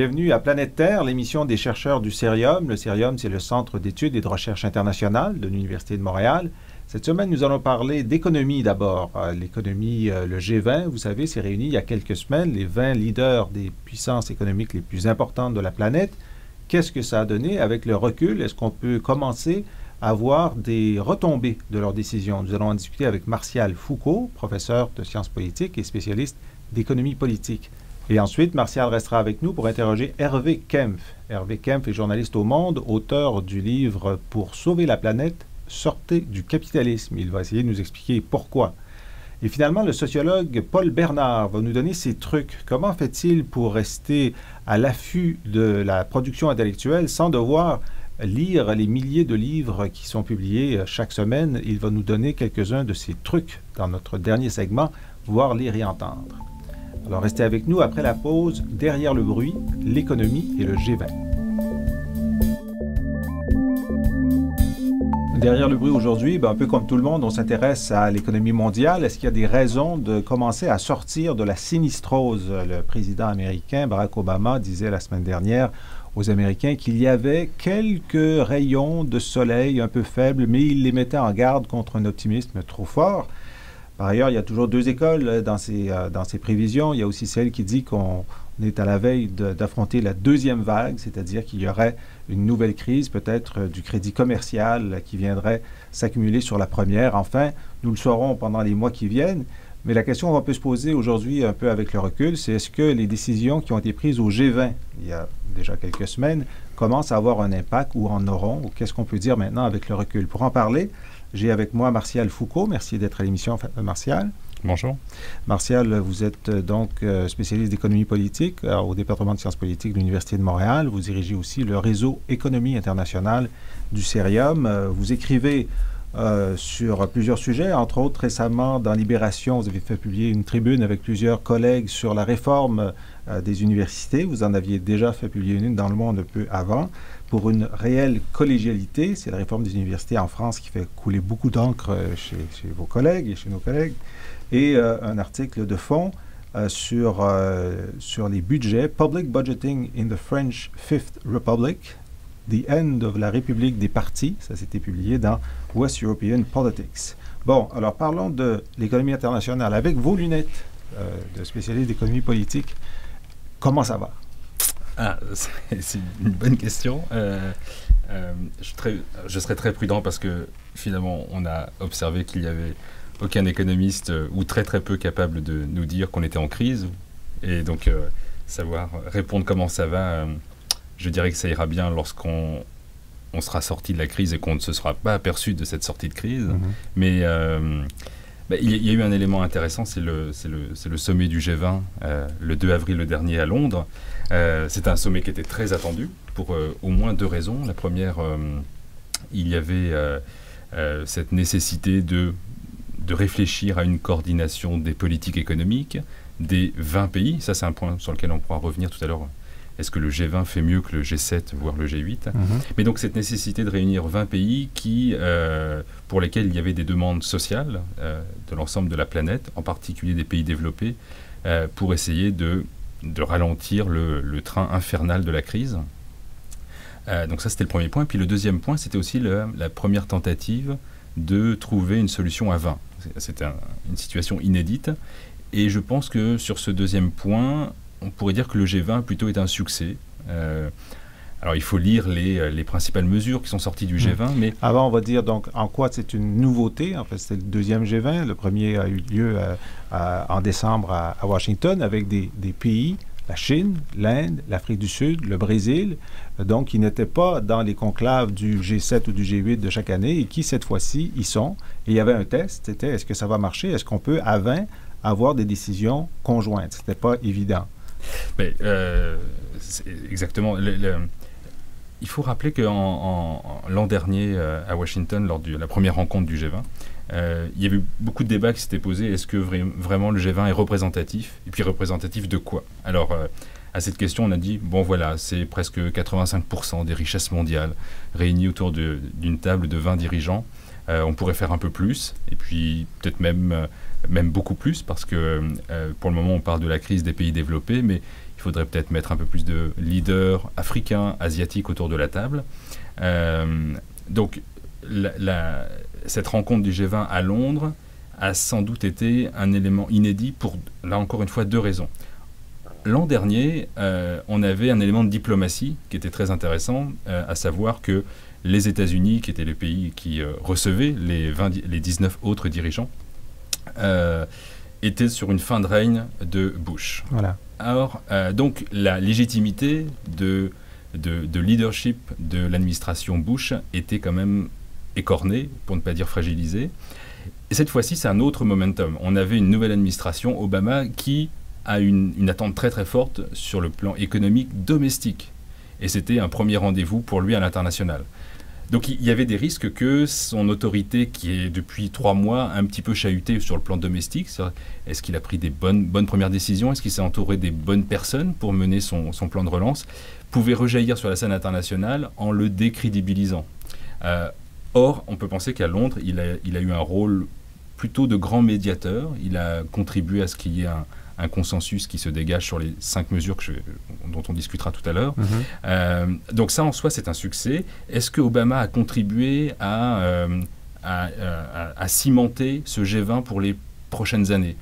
Bienvenue à Planète Terre, l'émission des chercheurs du Cerium. Le Cerium, c'est le Centre d'études et de recherche internationale de l'Université de Montréal. Cette semaine, nous allons parler d'économie d'abord. L'économie, le G20, vous savez, s'est réuni il y a quelques semaines, les 20 leaders des puissances économiques les plus importantes de la planète. Qu'est-ce que ça a donné avec le recul? Est-ce qu'on peut commencer à voir des retombées de leurs décisions? Nous allons en discuter avec Martial Foucault, professeur de sciences politiques et spécialiste d'économie politique. Et ensuite, Martial restera avec nous pour interroger Hervé Kempf. Hervé Kempf est journaliste au Monde, auteur du livre « Pour sauver la planète, sortez du capitalisme ». Il va essayer de nous expliquer pourquoi. Et finalement, le sociologue Paul Bernard va nous donner ses trucs. Comment fait-il pour rester à l'affût de la production intellectuelle sans devoir lire les milliers de livres qui sont publiés chaque semaine? Il va nous donner quelques-uns de ses trucs dans notre dernier segment, voire les réentendre. Alors, restez avec nous après la pause. Derrière le bruit, l'économie et le G20. Derrière le bruit aujourd'hui, un peu comme tout le monde, on s'intéresse à l'économie mondiale. Est-ce qu'il y a des raisons de commencer à sortir de la sinistrose? Le président américain, Barack Obama, disait la semaine dernière aux Américains qu'il y avait quelques rayons de soleil un peu faibles, mais il les mettait en garde contre un optimisme trop fort. Par ailleurs, il y a toujours deux écoles dans ces prévisions. Il y a aussi celle qui dit qu'on est à la veille d'affronter la deuxième vague, c'est-à-dire qu'il y aurait une nouvelle crise, peut-être du crédit commercial qui viendrait s'accumuler sur la première. Enfin, nous le saurons pendant les mois qui viennent. Mais la question qu'on peut se poser aujourd'hui, un peu avec le recul, c'est est-ce que les décisions qui ont été prises au G20, il y a déjà quelques semaines, commencent à avoir un impact ou en auront? Ou qu'est-ce qu'on peut dire maintenant avec le recul? Pour en parler, j'ai avec moi Martial Foucault. Merci d'être à l'émission, Martial. Bonjour. Martial, vous êtes donc spécialiste d'économie politique au département de sciences politiques de l'Université de Montréal. Vous dirigez aussi le réseau Économie internationale du Cerium. Vous écrivez sur plusieurs sujets, entre autres récemment dans Libération, vous avez fait publier une tribune avec plusieurs collègues sur la réforme des universités. Vous en aviez déjà fait publier une dans Le Monde un peu avant. Pour une réelle collégialité, c'est la réforme des universités en France qui fait couler beaucoup d'encre chez vos collègues et chez nos collègues. Et un article de fond sur les budgets, Public Budgeting in the French Fifth Republic, The End of la République des partis. Ça s'était publié dans West European Politics. Bon, alors parlons de l'économie internationale. Avec vos lunettes de spécialiste d'économie politique, comment ça va? C'est une bonne question. Je serais très prudent parce que finalement, on a observé qu'il n'y avait aucun économiste ou très très peu capable de nous dire qu'on était en crise. Et donc, savoir répondre comment ça va, je dirais que ça ira bien lorsqu'on sera sorti de la crise et qu'on ne se sera pas aperçu de cette sortie de crise. Mais il y a eu un élément intéressant, c'est le sommet du G20, le 2 avril dernier à Londres. C'est un sommet qui était très attendu pour au moins deux raisons. La première, il y avait cette nécessité de réfléchir à une coordination des politiques économiques des 20 pays. Ça, c'est un point sur lequel on pourra revenir tout à l'heure. Est-ce que le G20 fait mieux que le G7, voire le G8? Mais donc, cette nécessité de réunir 20 pays pour lesquels il y avait des demandes sociales de l'ensemble de la planète, en particulier des pays développés, pour essayer de ralentir le train infernal de la crise. Donc ça, c'était le premier point. Puis le deuxième point, c'était aussi la première tentative de trouver une solution à 20. C'était une situation inédite. Et je pense que sur ce deuxième point, on pourrait dire que le G20 plutôt est un succès. Alors, il faut lire les principales mesures qui sont sorties du G20, mais... Avant, on va dire donc en quoi c'est une nouveauté. En fait, c'est le deuxième G20. Le premier a eu lieu en décembre à Washington avec des pays, la Chine, l'Inde, l'Afrique du Sud, le Brésil, donc qui n'étaient pas dans les conclaves du G7 ou du G8 de chaque année et qui, cette fois-ci, y sont. Et il y avait un test, c'était est-ce que ça va marcher? Est-ce qu'on peut, à 20, avoir des décisions conjointes? C'était pas évident. Mais, exactement. Il faut rappeler que l'an dernier, à Washington, lors de la première rencontre du G20, il y avait eu beaucoup de débats qui s'étaient posés. Est-ce que vraiment le G20 est représentatif? Et puis représentatif de quoi? Alors, à cette question, on a dit, bon voilà, c'est presque 85% des richesses mondiales réunies autour d'une table de 20 dirigeants. On pourrait faire un peu plus, et puis peut-être même même beaucoup plus, parce que pour le moment, on parle de la crise des pays développés, mais il faudrait peut-être mettre un peu plus de leaders africains, asiatiques autour de la table. Donc, cette rencontre du G20 à Londres a sans doute été un élément inédit pour, là encore une fois, 2 raisons. L'an dernier, on avait un élément de diplomatie qui était très intéressant, à savoir que les États-Unis, qui étaient les pays qui recevaient les 19 autres dirigeants, étaient sur une fin de règne de Bush. Voilà. Alors, donc, la légitimité de leadership de l'administration Bush était quand même écornée, pour ne pas dire fragilisée. Et cette fois-ci, c'est un autre momentum. On avait une nouvelle administration, Obama, qui a une attente très très forte sur le plan économique domestique. Et c'était un premier rendez-vous pour lui à l'international. Donc il y avait des risques que son autorité, qui est depuis 3 mois un petit peu chahutée sur le plan domestique, est-ce qu'il a pris des bonnes premières décisions, est-ce qu'il s'est entouré des bonnes personnes pour mener son plan de relance, pouvait rejaillir sur la scène internationale en le décrédibilisant. Or, on peut penser qu'à Londres, il a eu un rôle plutôt de grand médiateur. Il a contribué à ce qu'il y ait un consensus qui se dégage sur les 5 mesures dont on discutera tout à l'heure. Donc ça, en soi, c'est un succès. Est-ce que Obama a contribué à cimenter ce G20 pour les prochaines années ?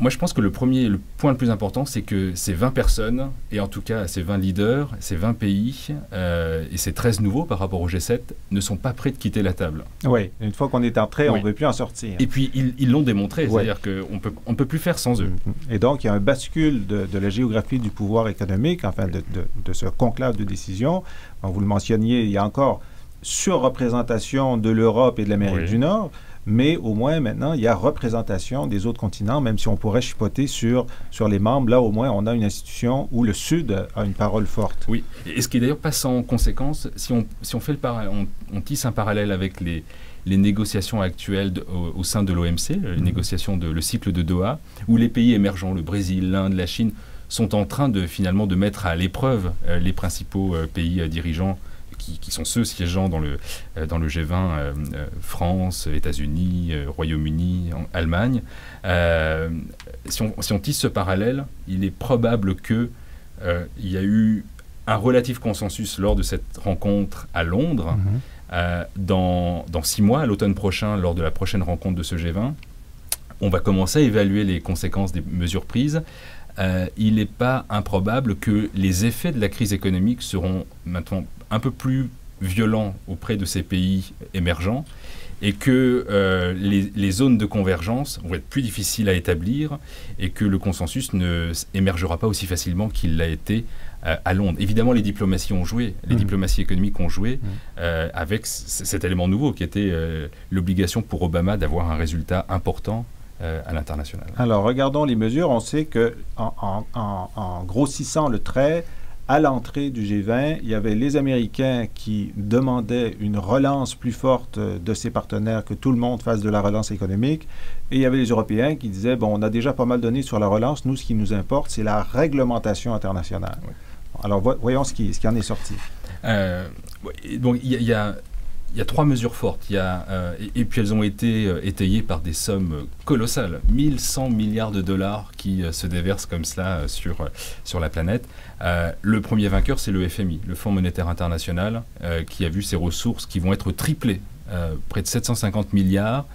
Moi, je pense que le point le plus important, c'est que ces 20 personnes, et en tout cas ces 20 leaders, ces 20 pays, et ces 13 nouveaux par rapport au G7, ne sont pas prêts de quitter la table. Oui, une fois qu'on est entré, on ne veut plus en sortir. Et puis, ils l'ont démontré, c'est-à-dire qu'on ne peut plus faire sans eux. Et donc, il y a un bascule de la géographie du pouvoir économique, enfin de ce conclave de décision. Vous le mentionniez, il y a encore surreprésentation de l'Europe et de l'Amérique du Nord, mais au moins maintenant, il y a représentation des autres continents, même si on pourrait chipoter sur les membres. Là, au moins, on a une institution où le Sud a une parole forte. Oui, et ce qui est d'ailleurs pas sans conséquence, si on fait on tisse un parallèle avec les négociations actuelles au sein de l'OMC, les négociations le cycle de Doha, où les pays émergents, le Brésil, l'Inde, la Chine, sont en train finalement de mettre à l'épreuve les principaux pays dirigeants qui sont ceux siégeant dans le G20, France, États-Unis, Royaume-Uni, Allemagne. Si on tisse ce parallèle, il est probable qu'il y a eu un relatif consensus lors de cette rencontre à Londres. Dans 6 mois, à l'automne prochain, lors de la prochaine rencontre de ce G20, on va commencer à évaluer les conséquences des mesures prises. Il n'est pas improbable que les effets de la crise économique seront maintenant un peu plus violents auprès de ces pays émergents et que les zones de convergence vont être plus difficiles à établir et que le consensus ne émergera pas aussi facilement qu'il l'a été à Londres. Évidemment, les diplomaties ont joué, les diplomaties économiques ont joué avec cet élément nouveau qui était l'obligation pour Obama d'avoir un résultat important à l'international. Alors, regardons les mesures. On sait qu'en grossissant le trait, à l'entrée du G20, il y avait les Américains qui demandaient une relance plus forte de ses partenaires, que tout le monde fasse de la relance économique. Et il y avait les Européens qui disaient, bon, on a déjà pas mal donné sur la relance. Nous, ce qui nous importe, c'est la réglementation internationale. Oui. Alors, voyons ce qui en est sorti. Donc, il y a 3 mesures fortes, et puis elles ont été étayées par des sommes colossales, 1100 milliards de dollars qui se déversent comme cela sur la planète. Le premier vainqueur, c'est le FMI, le Fonds monétaire international, qui a vu ses ressources qui vont être triplées, près de 750 milliards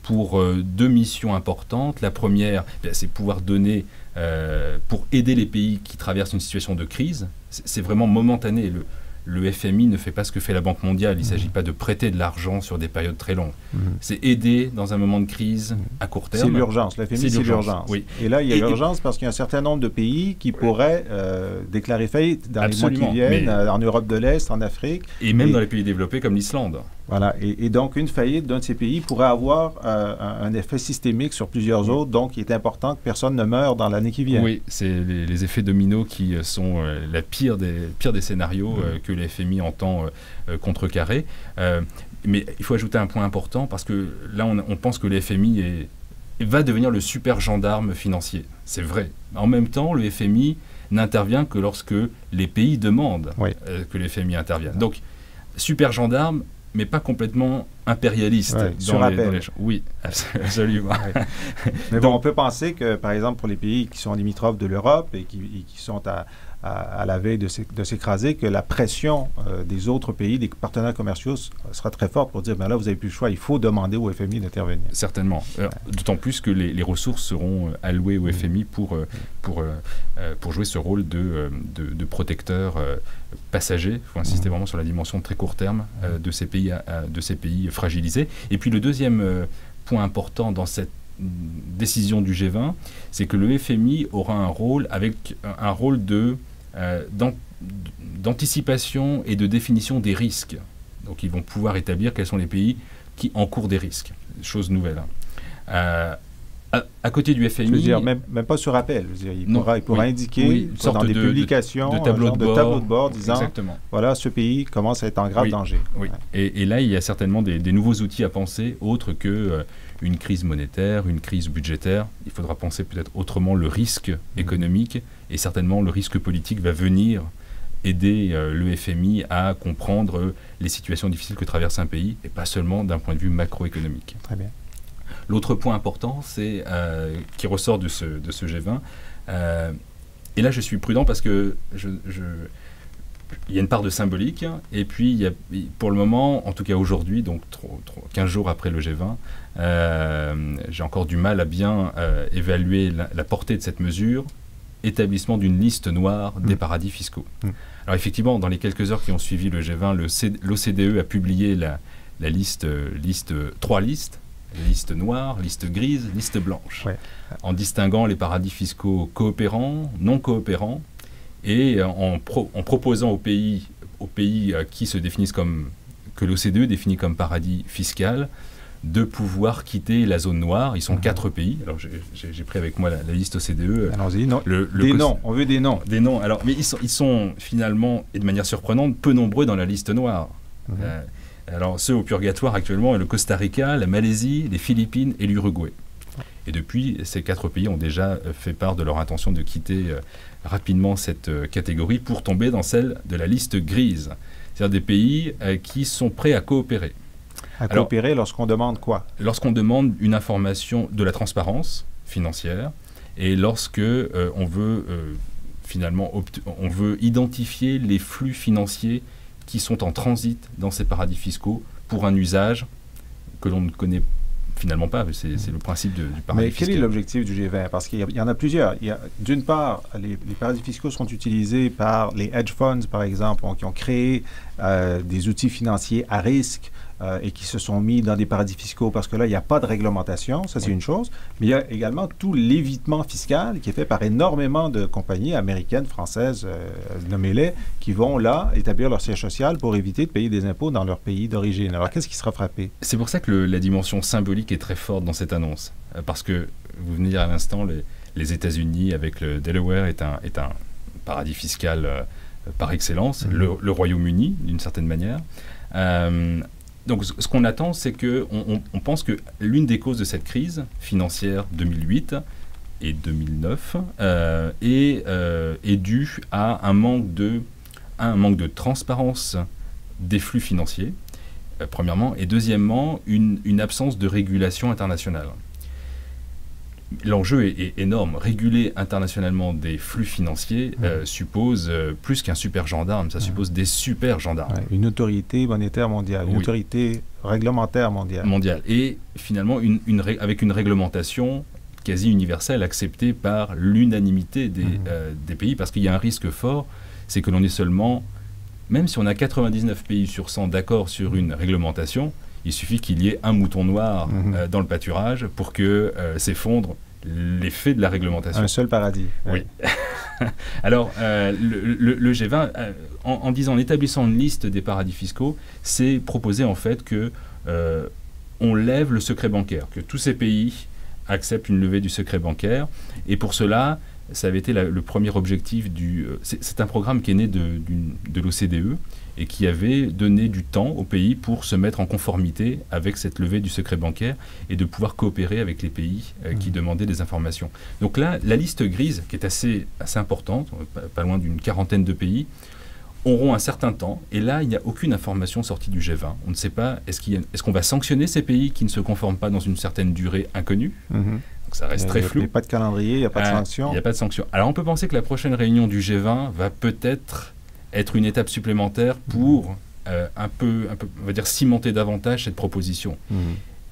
pour 2 missions importantes. La première, c'est pouvoir donner, pour aider les pays qui traversent une situation de crise. C'est vraiment momentané. Le FMI ne fait pas ce que fait la Banque mondiale. Il ne s'agit pas de prêter de l'argent sur des périodes très longues. C'est aider dans un moment de crise à court terme. C'est l'urgence. Le FMI, c'est l'urgence. Oui. Et là, il y a l'urgence parce qu'il y a un certain nombre de pays qui pourraient déclarer faillite dans les mois qui viennent, en Europe de l'Est, en Afrique. Et même dans les pays développés comme l'Islande. Voilà. Et donc, une faillite d'un de ces pays pourrait avoir un effet systémique sur plusieurs autres. Donc, il est important que personne ne meure dans l'année qui vient. Oui, c'est les effets dominos qui sont la pire des scénarios que le FMI entend contrecarrer. Mais il faut ajouter un point important parce que là, on pense que le FMI va devenir le super gendarme financier. C'est vrai. En même temps, le FMI n'intervient que lorsque les pays demandent que le FMI intervienne. Donc, super gendarme, mais pas complètement impérialiste. Oui, absolument. Ouais. Mais bon, on peut penser que, par exemple, pour les pays qui sont limitrophes de l'Europe et qui sont à la veille de s'écraser, que la pression des autres pays, des partenaires commerciaux, sera très forte pour dire, ben là, vous n'avez plus le choix, il faut demander au FMI d'intervenir. Certainement. D'autant plus que les ressources seront allouées au FMI pour jouer ce rôle de protecteur passager. Il faut insister vraiment sur la dimension très court terme de ces pays fragilisés. Et puis le deuxième point important dans cette décision du G20, c'est que le FMI aura un rôle d'anticipation et de définition des risques. Donc ils vont pouvoir établir quels sont les pays qui encourent des risques. Chose nouvelle. À côté du FMI... Je veux dire, même pas sur appel. Je veux dire, il pourra indiquer dans des publications, de tableau de bord disant, exactement. Voilà, ce pays commence à être en grave danger. Oui. Ouais. Et là, il y a certainement des nouveaux outils à penser, autres que une crise monétaire, une crise budgétaire. Il faudra penser peut-être autrement le risque économique, et certainement le risque politique va venir aider le FMI à comprendre les situations difficiles que traverse un pays, et pas seulement d'un point de vue macroéconomique. Très bien. L'autre point important, c'est qui ressort de ce G20, et là je suis prudent parce que il y a une part de symbolique, et puis pour le moment, en tout cas aujourd'hui, donc 15 jours après le G20, j'ai encore du mal à bien évaluer la portée de cette mesure, établissement d'une liste noire des paradis fiscaux. Alors effectivement, dans les quelques heures qui ont suivi le G20, l'OCDE a publié trois listes, liste noire, liste grise, liste blanche, en distinguant les paradis fiscaux coopérants, non coopérants, et en proposant aux pays qui se définissent que l'OCDE définit comme paradis fiscal, de pouvoir quitter la zone noire. Ils sont 4 pays. Alors j'ai pris avec moi la liste OCDE. Allons-y, des noms, on veut des noms. Des noms, alors, mais ils sont finalement, et de manière surprenante, peu nombreux dans la liste noire. Alors ceux au purgatoire actuellement, le Costa Rica, la Malaisie, les Philippines et l'Uruguay. Et depuis, ces 4 pays ont déjà fait part de leur intention de quitter rapidement cette catégorie pour tomber dans celle de la liste grise. C'est-à-dire des pays qui sont prêts à coopérer. Coopérer lorsqu'on demande quoi? Lorsqu'on demande une information de la transparence financière, et lorsque on veut on veut identifier les flux financiers qui sont en transit dans ces paradis fiscaux pour un usage que l'on ne connaît finalement pas. C'est le principe du paradis fiscal. Mais quel est l'objectif du G20? Parce qu'il y en a plusieurs. D'une part, les paradis fiscaux sont utilisés par les hedge funds, par exemple, qui ont créé des outils financiers à risque et qui se sont mis dans des paradis fiscaux parce que là, il n'y a pas de réglementation, ça c'est une chose. Mais il y a également tout l'évitement fiscal qui est fait par énormément de compagnies américaines, françaises, nommez-les, qui vont là établir leur siège social pour éviter de payer des impôts dans leur pays d'origine. Alors, qu'est-ce qui sera frappé? C'est pour ça que la dimension symbolique est très forte dans cette annonce. Parce que, vous venez de dire à l'instant, les États-Unis, avec le Delaware, est un paradis fiscal par excellence, le Royaume-Uni, d'une certaine manière. Donc, ce qu'on attend, c'est qu'on pense que l'une des causes de cette crise financière 2008 et 2009 est due à un manque de transparence des flux financiers, premièrement, et deuxièmement, une absence de régulation internationale. L'enjeu est énorme. Réguler internationalement des flux financiers suppose plus qu'un super gendarme, ça suppose des super gendarmes. Une autorité monétaire mondiale, une autorité réglementaire mondiale. Et finalement, avec une réglementation quasi universelle acceptée par l'unanimité des pays, parce qu'il y a un risque fort, c'est que l'on est seulement, même si on a 99 pays sur 100 d'accord sur une réglementation, il suffit qu'il y ait un mouton noir dans le pâturage pour que s'effondre l'effet de la réglementation. Un seul paradis. Oui. Alors, le G20, en établissant une liste des paradis fiscaux, c'est proposer en fait que on lève le secret bancaire, que tous ces pays acceptent une levée du secret bancaire. Et pour cela, ça avait été le premier objectif c'est un programme qui est né de l'OCDE et qui avait donné du temps aux pays pour se mettre en conformité avec cette levée du secret bancaire et de pouvoir coopérer avec les pays qui demandaient des informations. Donc là, la liste grise, qui est assez importante, pas loin d'une quarantaine de pays, auront un certain temps, et là, il n'y a aucune information sortie du G20. On ne sait pas, est-ce qu'on va sanctionner ces pays qui ne se conforment pas dans une certaine durée inconnue? Donc ça reste très flou. Il n'y a pas de calendrier, il n'y a pas de sanction. Il n'y a pas de sanction. Alors on peut penser que la prochaine réunion du G20 va peut-être être une étape supplémentaire pour un peu, on va dire, cimenter davantage cette proposition.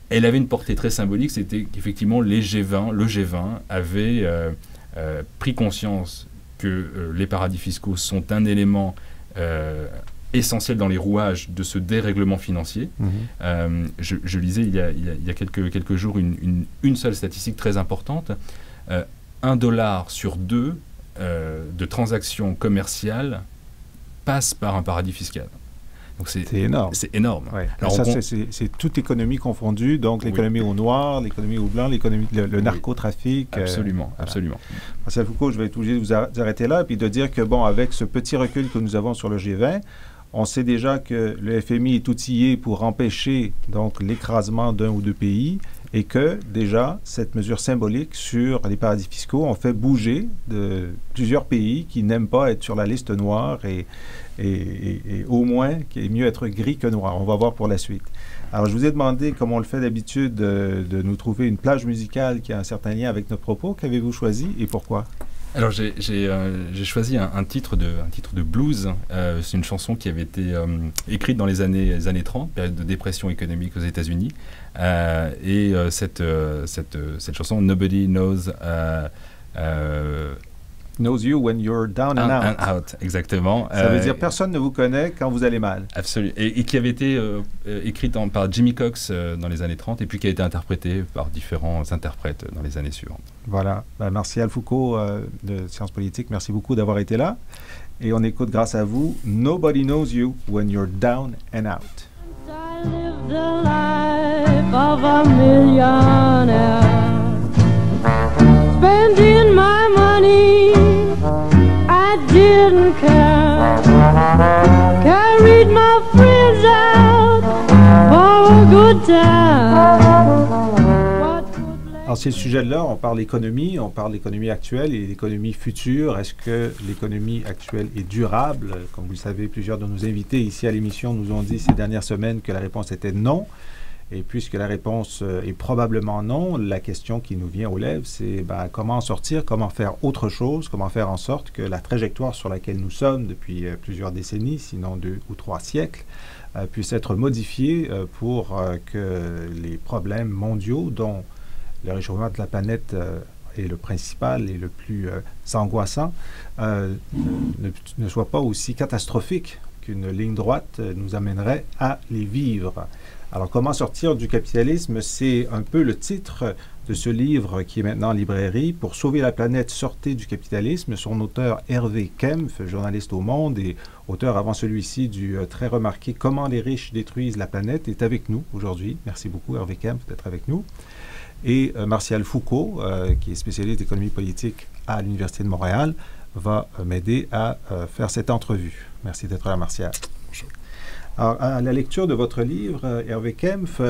Elle avait une portée très symbolique, c'était qu'effectivement le G20 avait pris conscience que les paradis fiscaux sont un élément essentiel dans les rouages de ce dérèglement financier. Je lisais il y a quelques jours une seule statistique très importante. $1 sur 2 de transactions commerciales passe par un paradis fiscal. Donc c'est énorme. C'est énorme. Ouais. Alors ça, c'est toute économie confondue, donc l'économie au noir, l'économie au blanc, le narcotrafic. Absolument, absolument. Martial Foucault, je vais être obligé de vous arrêter là et puis de dire que, bon, avec ce petit recul que nous avons sur le G20, on sait déjà que le FMI est outillé pour empêcher donc l'écrasement d'un ou deux pays et que déjà cette mesure symbolique sur les paradis fiscaux ont fait bouger de plusieurs pays qui n'aiment pas être sur la liste noire et au moins qu'il est mieux être gris que noir. On va voir pour la suite. Alors je vous ai demandé, comme on le fait d'habitude, de nous trouver une plage musicale qui a un certain lien avec notre propos. Qu'avez-vous choisi et pourquoi? Alors j'ai choisi un titre de blues. C'est une chanson qui avait été écrite dans les années 30, période de dépression économique aux États-Unis. Cette chanson, Nobody Knows you when you're down and out. Exactement. Ça veut dire personne ne vous connaît quand vous allez mal. Absolument. Et qui avait été écrite par Jimmy Cox dans les années 30 et puis qui a été interprétée par différents interprètes dans les années suivantes. Voilà. Martial Foucault de Sciences politiques, merci beaucoup d'avoir été là. Et on écoute grâce à vous Nobody Knows You When You're Down and Out. I live the life of a millionaire, spending my money, I didn't care, carried my friends out for a good time. Alors, c'est le sujet de l'heure, on parle économie actuelle et l'économie future. Est-ce que l'économie actuelle est durable? Comme vous le savez, plusieurs de nos invités ici à l'émission nous ont dit ces dernières semaines que la réponse était non. Et puisque la réponse est probablement non, la question qui nous vient aux lèvres, c'est comment en sortir, comment faire autre chose, comment faire en sorte que la trajectoire sur laquelle nous sommes depuis plusieurs décennies, sinon 2 ou 3 siècles, puisse être modifiée pour que les problèmes mondiaux dont le réchauffement de la planète est le principal et le plus angoissant, ne soit pas aussi catastrophique qu'une ligne droite nous amènerait à les vivre. Alors, comment sortir du capitalisme? C'est un peu le titre de ce livre qui est maintenant en librairie. Pour sauver la planète, sortez du capitalisme. Son auteur, Hervé Kempf, journaliste au Monde et auteur avant celui-ci du très remarqué Comment les riches détruisent la planète, est avec nous aujourd'hui. Merci beaucoup, Hervé Kempf, d'être avec nous. Et Martial Foucault, qui est spécialiste d'économie politique à l'Université de Montréal, va m'aider à faire cette entrevue. Merci d'être là, Martial. Bonjour. Alors, à la lecture de votre livre, Hervé Kempf,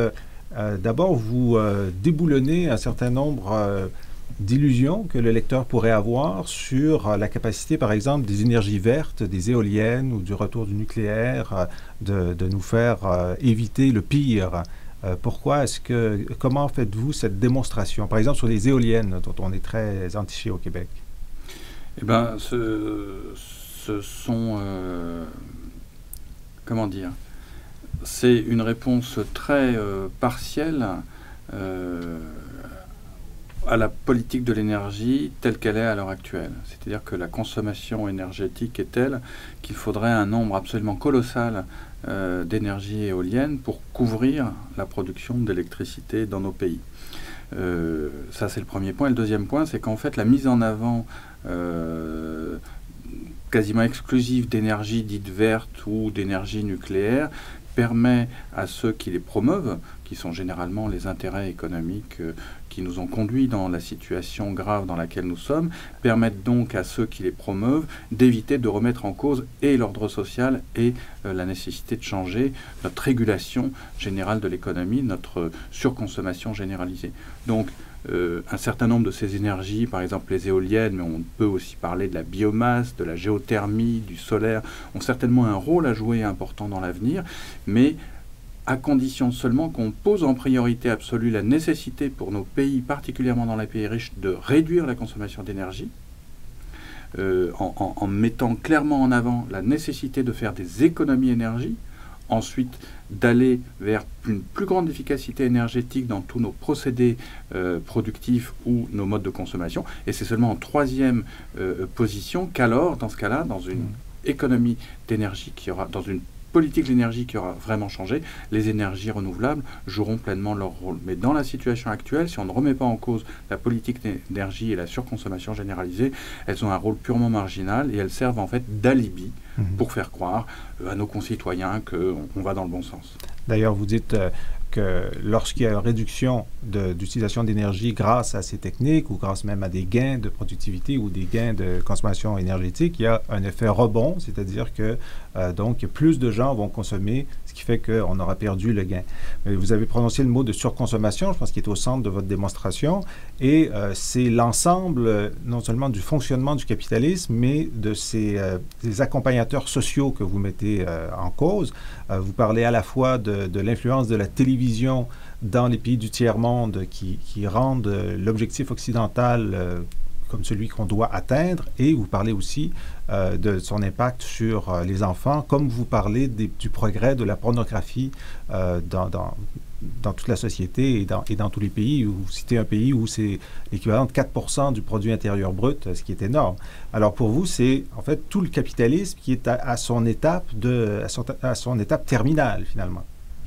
d'abord, vous déboulonnez un certain nombre d'illusions que le lecteur pourrait avoir sur la capacité, par exemple, des énergies vertes, des éoliennes ou du retour du nucléaire, de nous faire éviter le pire. Comment faites-vous cette démonstration, par exemple sur les éoliennes, dont on est très entiché au Québec? Eh bien, ce sont... comment dire? C'est une réponse très partielle à la politique de l'énergie telle qu'elle est à l'heure actuelle. C'est-à-dire que la consommation énergétique est telle qu'il faudrait un nombre absolument colossal d'énergie éolienne pour couvrir la production d'électricité dans nos pays. Ça, c'est le premier point. Et le deuxième point, c'est qu'en fait, la mise en avant quasiment exclusive d'énergie dite verte ou d'énergie nucléaire permet à ceux qui les promeuvent, qui sont généralement les intérêts économiques qui nous ont conduits dans la situation grave dans laquelle nous sommes, permettent donc à ceux qui les promeuvent d'éviter de remettre en cause et l'ordre social et la nécessité de changer notre régulation générale de l'économie, notre surconsommation généralisée. Donc, un certain nombre de ces énergies, par exemple les éoliennes, mais on peut aussi parler de la biomasse, de la géothermie, du solaire, ont certainement un rôle à jouer important dans l'avenir, mais à condition seulement qu'on pose en priorité absolue la nécessité pour nos pays, particulièrement dans les pays riches, de réduire la consommation d'énergie, en mettant clairement en avant la nécessité de faire des économies d'énergie, ensuite d'aller vers une plus grande efficacité énergétique dans tous nos procédés productifs ou nos modes de consommation. Et c'est seulement en troisième position qu'alors, dans ce cas-là, dans une économie d'énergie qui aura, dans une politique de l'énergie qui aura vraiment changé, les énergies renouvelables joueront pleinement leur rôle. Mais dans la situation actuelle, si on ne remet pas en cause la politique d'énergie et la surconsommation généralisée, elles ont un rôle purement marginal et elles servent en fait d'alibi pour faire croire à nos concitoyens qu'on va dans le bon sens. D'ailleurs, vous dites que lorsqu'il y a une réduction d'utilisation d'énergie grâce à ces techniques ou grâce même à des gains de productivité ou des gains de consommation énergétique, il y a un effet rebond, c'est-à-dire que donc plus de gens vont consommer, ce qui fait qu'on aura perdu le gain. Mais vous avez prononcé le mot de surconsommation, je pense qu'il est au centre de votre démonstration, et c'est l'ensemble non seulement du fonctionnement du capitalisme, mais de des accompagnateurs sociaux que vous mettez en cause. Vous parlez à la fois de l'influence de la télévision dans les pays du tiers-monde qui rendent l'objectif occidental comme celui qu'on doit atteindre, et vous parlez aussi de son impact sur les enfants, comme vous parlez du progrès de la pornographie dans toute la société et dans tous les pays. Vous citez un pays où c'est l'équivalent de 4% du produit intérieur brut, ce qui est énorme. Alors pour vous, c'est en fait tout le capitalisme qui est à son étape terminale, finalement.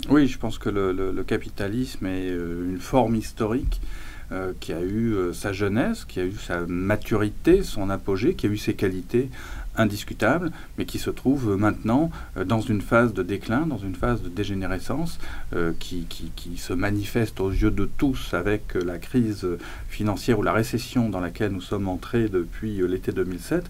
Oui, je pense que le capitalisme est une forme historique qui a eu sa jeunesse, qui a eu sa maturité, son apogée, qui a eu ses qualités indiscutable, mais qui se trouve maintenant dans une phase de déclin, dans une phase de dégénérescence qui se manifeste aux yeux de tous avec la crise financière ou la récession dans laquelle nous sommes entrés depuis l'été 2007,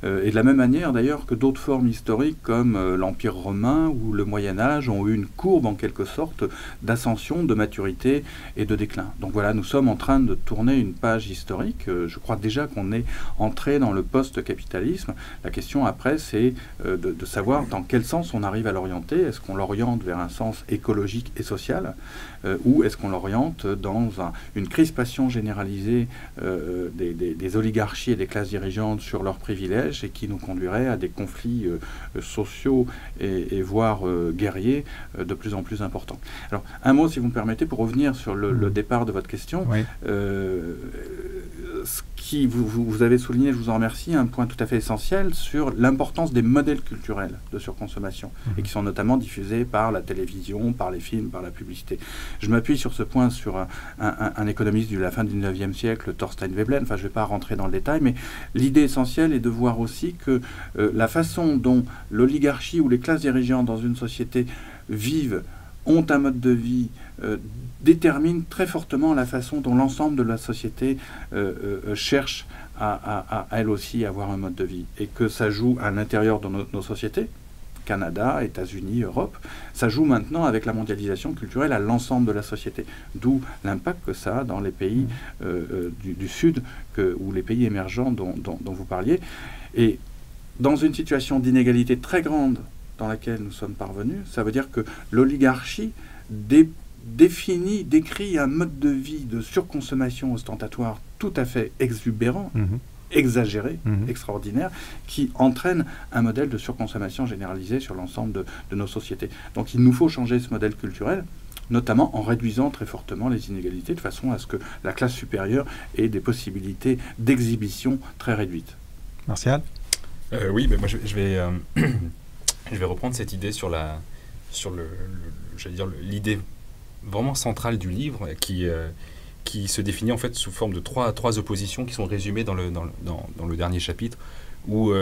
et de la même manière d'ailleurs que d'autres formes historiques comme l'Empire romain ou le Moyen-Âge ont eu une courbe en quelque sorte d'ascension, de maturité et de déclin. Donc voilà, nous sommes en train de tourner une page historique. Je crois déjà qu'on est entré dans le post-capitalisme. La question après, c'est de savoir dans quel sens on arrive à l'orienter. Est-ce qu'on l'oriente vers un sens écologique et social ou est-ce qu'on l'oriente dans une crispation généralisée des oligarchies et des classes dirigeantes sur leurs privilèges et qui nous conduirait à des conflits sociaux et voire guerriers de plus en plus importants. Alors, un mot, si vous me permettez, pour revenir sur le départ de votre question. Oui. Ce qui, vous avez souligné, je vous en remercie, un point tout à fait essentiel sur l'importance des modèles culturels de surconsommation et qui sont notamment diffusés par la télévision, par les films, par la publicité. Je m'appuie sur ce point sur un économiste de la fin du 19e siècle, Thorstein Veblen. Enfin, je ne vais pas rentrer dans le détail, mais l'idée essentielle est de voir aussi que la façon dont l'oligarchie ou les classes dirigeantes dans une société vivent, ont un mode de vie, détermine très fortement la façon dont l'ensemble de la société cherche à elle aussi avoir un mode de vie. Et que ça joue à l'intérieur de nos sociétés, Canada, États-Unis, Europe, ça joue maintenant avec la mondialisation culturelle à l'ensemble de la société. D'où l'impact que ça a dans les pays du Sud ou les pays émergents dont vous parliez. Et dans une situation d'inégalité très grande dans laquelle nous sommes parvenus, ça veut dire que l'oligarchie décrit un mode de vie de surconsommation ostentatoire tout à fait exubérant, exagéré, extraordinaire, qui entraîne un modèle de surconsommation généralisée sur l'ensemble de nos sociétés. Donc il nous faut changer ce modèle culturel, notamment en réduisant très fortement les inégalités, de façon à ce que la classe supérieure ait des possibilités d'exhibition très réduites. Martial ? Oui, mais moi je vais reprendre cette idée sur l'idée vraiment centrale du livre qui se définit en fait sous forme de trois oppositions qui sont résumées dans le dernier chapitre où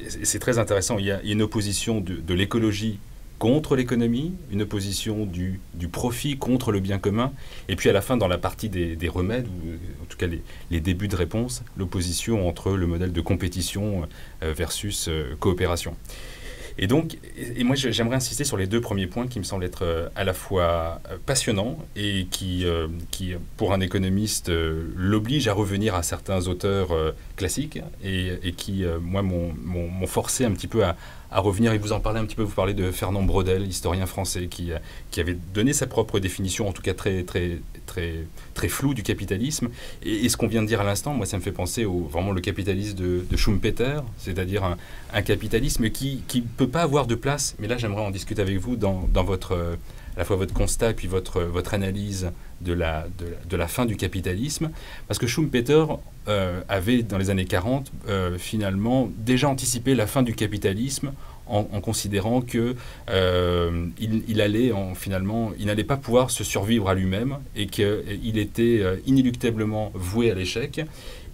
c'est très intéressant. Il y a une opposition de l'écologie contre l'économie, une opposition du profit contre le bien commun, et puis à la fin, dans la partie des remèdes, ou en tout cas les débuts de réponse, l'opposition entre le modèle de compétition versus coopération. Et donc, et moi j'aimerais insister sur les deux premiers points qui me semblent être à la fois passionnants et qui pour un économiste, l'obligent à revenir à certains auteurs classiques et qui, moi, m'ont forcé un petit peu à revenir, et vous en parlez un petit peu, vous parlez de Fernand Braudel, historien français, qui avait donné sa propre définition, en tout cas très floue du capitalisme. Et ce qu'on vient de dire à l'instant, moi, ça me fait penser vraiment le capitalisme de Schumpeter, c'est-à-dire un capitalisme qui ne peut pas avoir de place, mais là, j'aimerais en discuter avec vous dans à la fois votre constat et puis votre analyse de la fin du capitalisme, parce que Schumpeter avait, dans les années 40, finalement, déjà anticipé la fin du capitalisme en considérant que il n'allait pas pouvoir se survivre à lui-même et qu'il était inéluctablement voué à l'échec.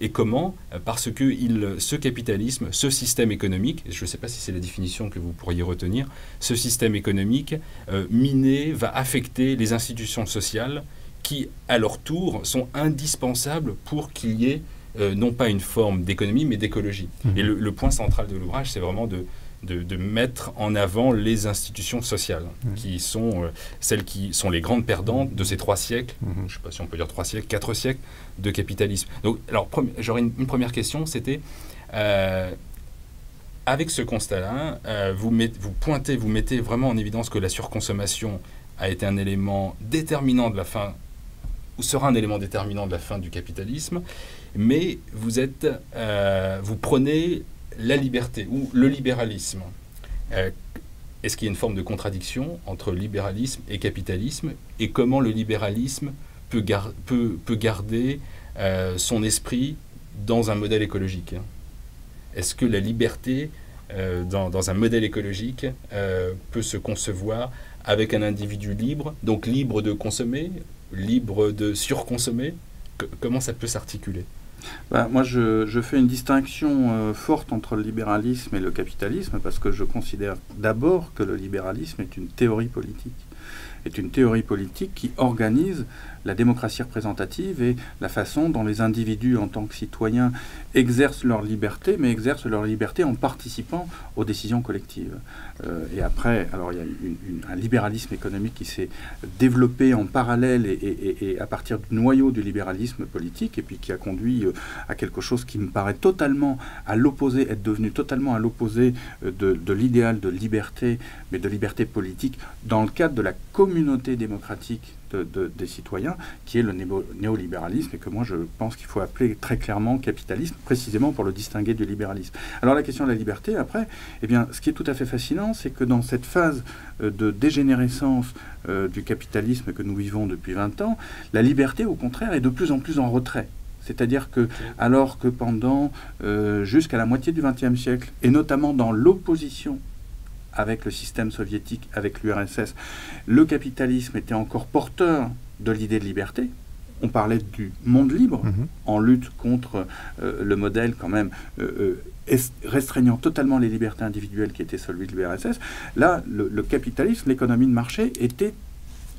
Et comment? Parce que ce capitalisme, ce système économique, je ne sais pas si c'est la définition que vous pourriez retenir, ce système économique miné va affecter les institutions sociales qui, à leur tour, sont indispensables pour qu'il y ait non pas une forme d'économie, mais d'écologie. Et le point central de l'ouvrage, c'est vraiment de mettre en avant les institutions sociales, qui sont celles qui sont les grandes perdantes de ces 3 siècles, je ne sais pas si on peut dire 3 siècles, 4 siècles de capitalisme. Donc, alors, j'aurais une première question, c'était, avec ce constat-là, vous mettez vraiment en évidence que la surconsommation a été un élément déterminant de la fin, ou sera un élément déterminant de la fin du capitalisme, mais vous prenez la liberté ou le libéralisme. Est-ce qu'il y a une forme de contradiction entre libéralisme et capitalisme, et comment le libéralisme peut garder son esprit dans un modèle écologique? Est-ce que la liberté dans un modèle écologique peut se concevoir avec un individu libre, donc libre de consommer, libre de surconsommer? Comment ça peut s'articuler? Moi, je fais une distinction forte entre le libéralisme et le capitalisme, parce que je considère d'abord que le libéralisme est une théorie politique. Est une théorie politique qui organise la démocratie représentative et la façon dont les individus, en tant que citoyens, exercent leur liberté, mais exercent leur liberté en participant aux décisions collectives. Et après, alors il y a un libéralisme économique qui s'est développé en parallèle et à partir du noyau du libéralisme politique, et puis qui a conduit à quelque chose qui me paraît totalement à l'opposé, être devenu totalement à l'opposé de l'idéal de liberté, mais de liberté politique, dans le cadre de la communauté démocratique des citoyens, qui est le néolibéralisme, et que moi je pense qu'il faut appeler très clairement capitalisme, précisément pour le distinguer du libéralisme. Alors la question de la liberté, après, eh bien, ce qui est tout à fait fascinant, c'est que dans cette phase de dégénérescence du capitalisme que nous vivons depuis 20 ans, la liberté, au contraire, est de plus en plus en retrait. C'est-à-dire que, alors que pendant jusqu'à la moitié du XXe siècle, et notamment dans l'opposition avec le système soviétique, avec l'URSS, le capitalisme était encore porteur de l'idée de liberté. On parlait du monde libre, en lutte contre le modèle quand même restreignant totalement les libertés individuelles qui était celui de l'URSS. Là, le capitalisme, l'économie de marché, était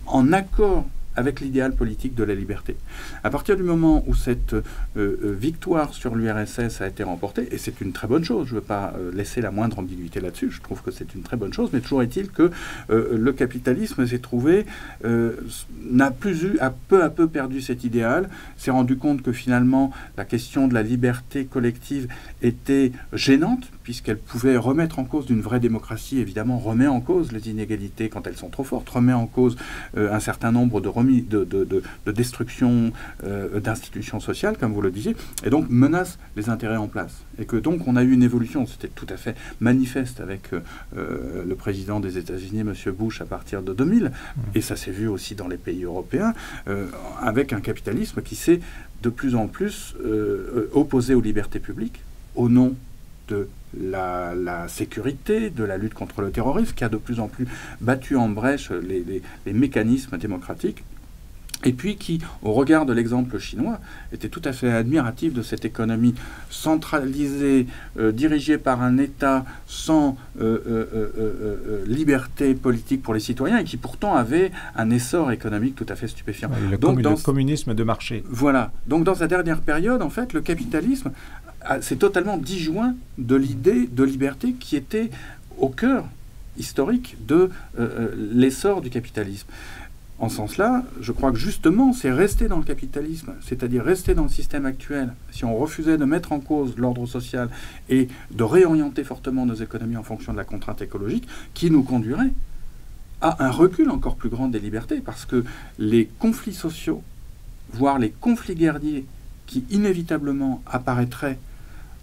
en accord avec l'idéal politique de la liberté. À partir du moment où cette victoire sur l'URSS a été remportée, et c'est une très bonne chose, je ne veux pas laisser la moindre ambiguïté là-dessus, je trouve que c'est une très bonne chose, mais toujours est-il que le capitalisme s'est trouvé, n'a plus eu, a peu à peu perdu cet idéal, s'est rendu compte que finalement la question de la liberté collective était gênante, puisqu'elle pouvait remettre en cause d'une vraie démocratie, évidemment, remet en cause les inégalités quand elles sont trop fortes, remet en cause un certain nombre de destruction d'institutions sociales, comme vous le disiez, et donc menace les intérêts en place. Et que donc on a eu une évolution, c'était tout à fait manifeste avec le président des États-Unis, M. Bush, à partir de 2000, et ça s'est vu aussi dans les pays européens, avec un capitalisme qui s'est de plus en plus opposé aux libertés publiques, au nom de la sécurité, de la lutte contre le terrorisme, qui a de plus en plus battu en brèche les mécanismes démocratiques, et puis qui, au regard de l'exemple chinois, était tout à fait admiratif de cette économie centralisée, dirigée par un État sans liberté politique pour les citoyens, et qui pourtant avait un essor économique tout à fait stupéfiant. Oui, le communisme de marché. Voilà. Donc dans sa dernière période, en fait, le capitalisme s'est totalement disjoint de l'idée de liberté qui était au cœur historique de l'essor du capitalisme. En ce sens-là, je crois que justement, c'est rester dans le capitalisme, c'est-à-dire rester dans le système actuel. Si on refusait de mettre en cause l'ordre social et de réorienter fortement nos économies en fonction de la contrainte écologique, qui nous conduirait à un recul encore plus grand des libertés, parce que les conflits sociaux, voire les conflits guerriers qui inévitablement apparaîtraient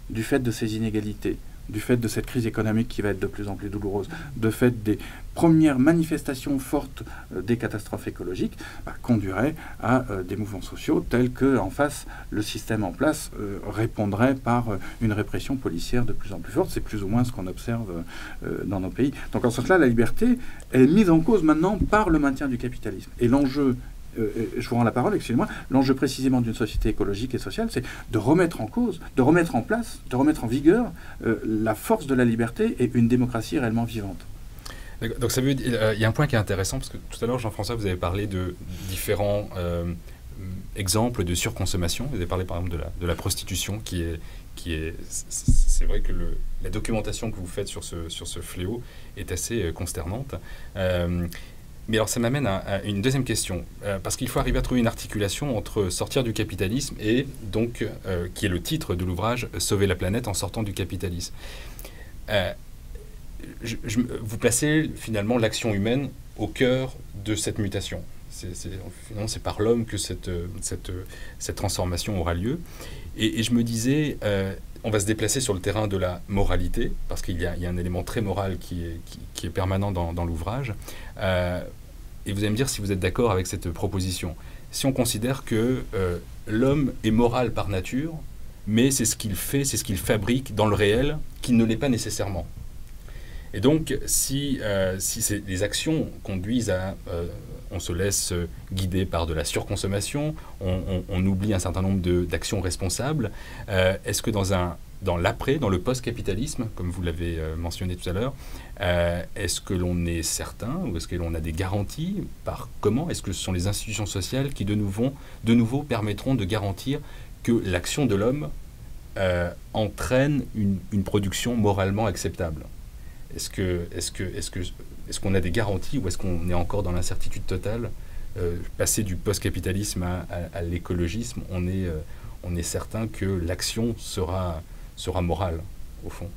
du fait de ces inégalités, du fait de cette crise économique qui va être de plus en plus douloureuse, du fait des premières manifestations fortes des catastrophes écologiques, conduirait à des mouvements sociaux tels que, en face, le système en place répondrait par une répression policière de plus en plus forte. C'est plus ou moins ce qu'on observe dans nos pays. Donc en ce sens-là, la liberté, elle est mise en cause maintenant par le maintien du capitalisme. Et l'enjeu, je vous rends la parole, excusez-moi, l'enjeu précisément d'une société écologique et sociale, c'est de remettre en cause, de remettre en place, de remettre en vigueur la force de la liberté et une démocratie réellement vivante. Donc ça veut dire, il y a un point qui est intéressant, parce que tout à l'heure, Jean-François, vous avez parlé de différents exemples de surconsommation. Vous avez parlé par exemple de la prostitution, c'est vrai que la documentation que vous faites sur ce fléau est assez consternante. Mais alors ça m'amène à une deuxième question, parce qu'il faut arriver à trouver une articulation entre sortir du capitalisme et donc, qui est le titre de l'ouvrage, Sauver la planète en sortant du capitalisme. Vous placez finalement l'action humaine au cœur de cette mutation. Finalement, c'est par l'homme que cette transformation aura lieu. Et je me disais, on va se déplacer sur le terrain de la moralité, parce qu'il y a un élément très moral qui est permanent dans l'ouvrage. Et vous allez me dire si vous êtes d'accord avec cette proposition. Si on considère que l'homme est moral par nature, mais c'est ce qu'il fait, c'est ce qu'il fabrique dans le réel, qui ne l'est pas nécessairement. Et donc, si les actions conduisent à... on se laisse guider par de la surconsommation, on oublie un certain nombre d'actions responsables, est-ce que dans l'après, dans le post-capitalisme, comme vous l'avez mentionné tout à l'heure, est-ce que l'on est certain, ou est-ce que l'on a des garanties par comment? Est-ce que ce sont les institutions sociales qui, de nouveau permettront de garantir que l'action de l'homme entraîne une production moralement acceptable? Est-ce qu'on a des garanties, ou est-ce qu'on est encore dans l'incertitude totale? Passer du post-capitalisme à l'écologisme, on est certain que l'action sera morale, au fond.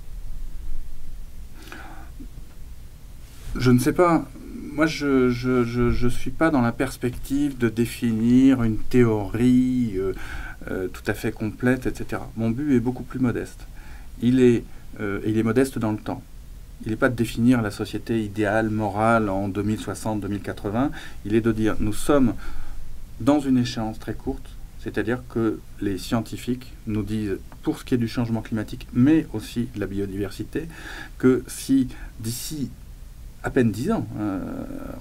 Je ne sais pas. Moi, je suis pas dans la perspective de définir une théorie tout à fait complète, etc. Mon but est beaucoup plus modeste. Il est modeste dans le temps. Il n'est pas de définir la société idéale, morale, en 2060-2080. Il est de dire, nous sommes dans une échéance très courte, c'est-à-dire que les scientifiques nous disent, pour ce qui est du changement climatique, mais aussi de la biodiversité, que si d'ici à peine 10 ans,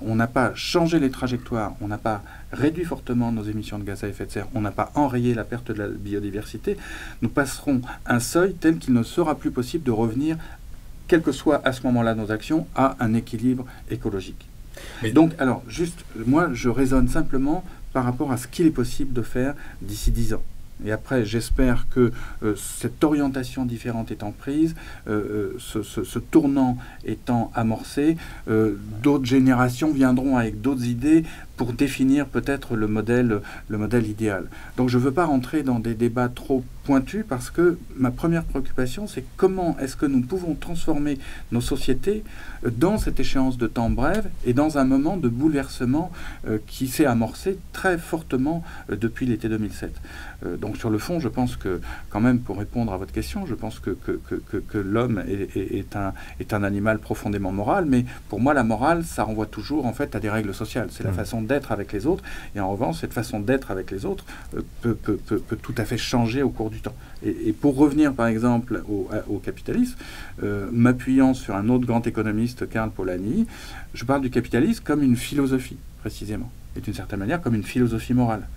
on n'a pas changé les trajectoires, on n'a pas réduit fortement nos émissions de gaz à effet de serre, on n'a pas enrayé la perte de la biodiversité, nous passerons un seuil tel qu'il ne sera plus possible de revenir, quelles que soient à ce moment-là nos actions, à un équilibre écologique. Mais donc, alors, juste, moi, je raisonne simplement par rapport à ce qu'il est possible de faire d'ici 10 ans. Et après, j'espère que cette orientation différente étant prise, ce tournant étant amorcé, d'autres générations viendront avec d'autres idées pour définir peut-être le modèle idéal. Donc je ne veux pas rentrer dans des débats trop pointus, parce que ma première préoccupation, c'est comment est-ce que nous pouvons transformer nos sociétés dans cette échéance de temps brève et dans un moment de bouleversement qui s'est amorcé très fortement depuis l'été 2007. Donc sur le fond, je pense que, quand même, pour répondre à votre question, je pense que l'homme est un animal profondément moral, mais pour moi, la morale, ça renvoie toujours en fait à des règles sociales. C'est la façon d'être avec les autres, et en revanche, cette façon d'être avec les autres peut tout à fait changer au cours du temps. Et pour revenir, par exemple, au capitalisme, m'appuyant sur un autre grand économiste, Karl Polanyi, je parle du capitalisme comme une philosophie, précisément, et d'une certaine manière comme une philosophie morale.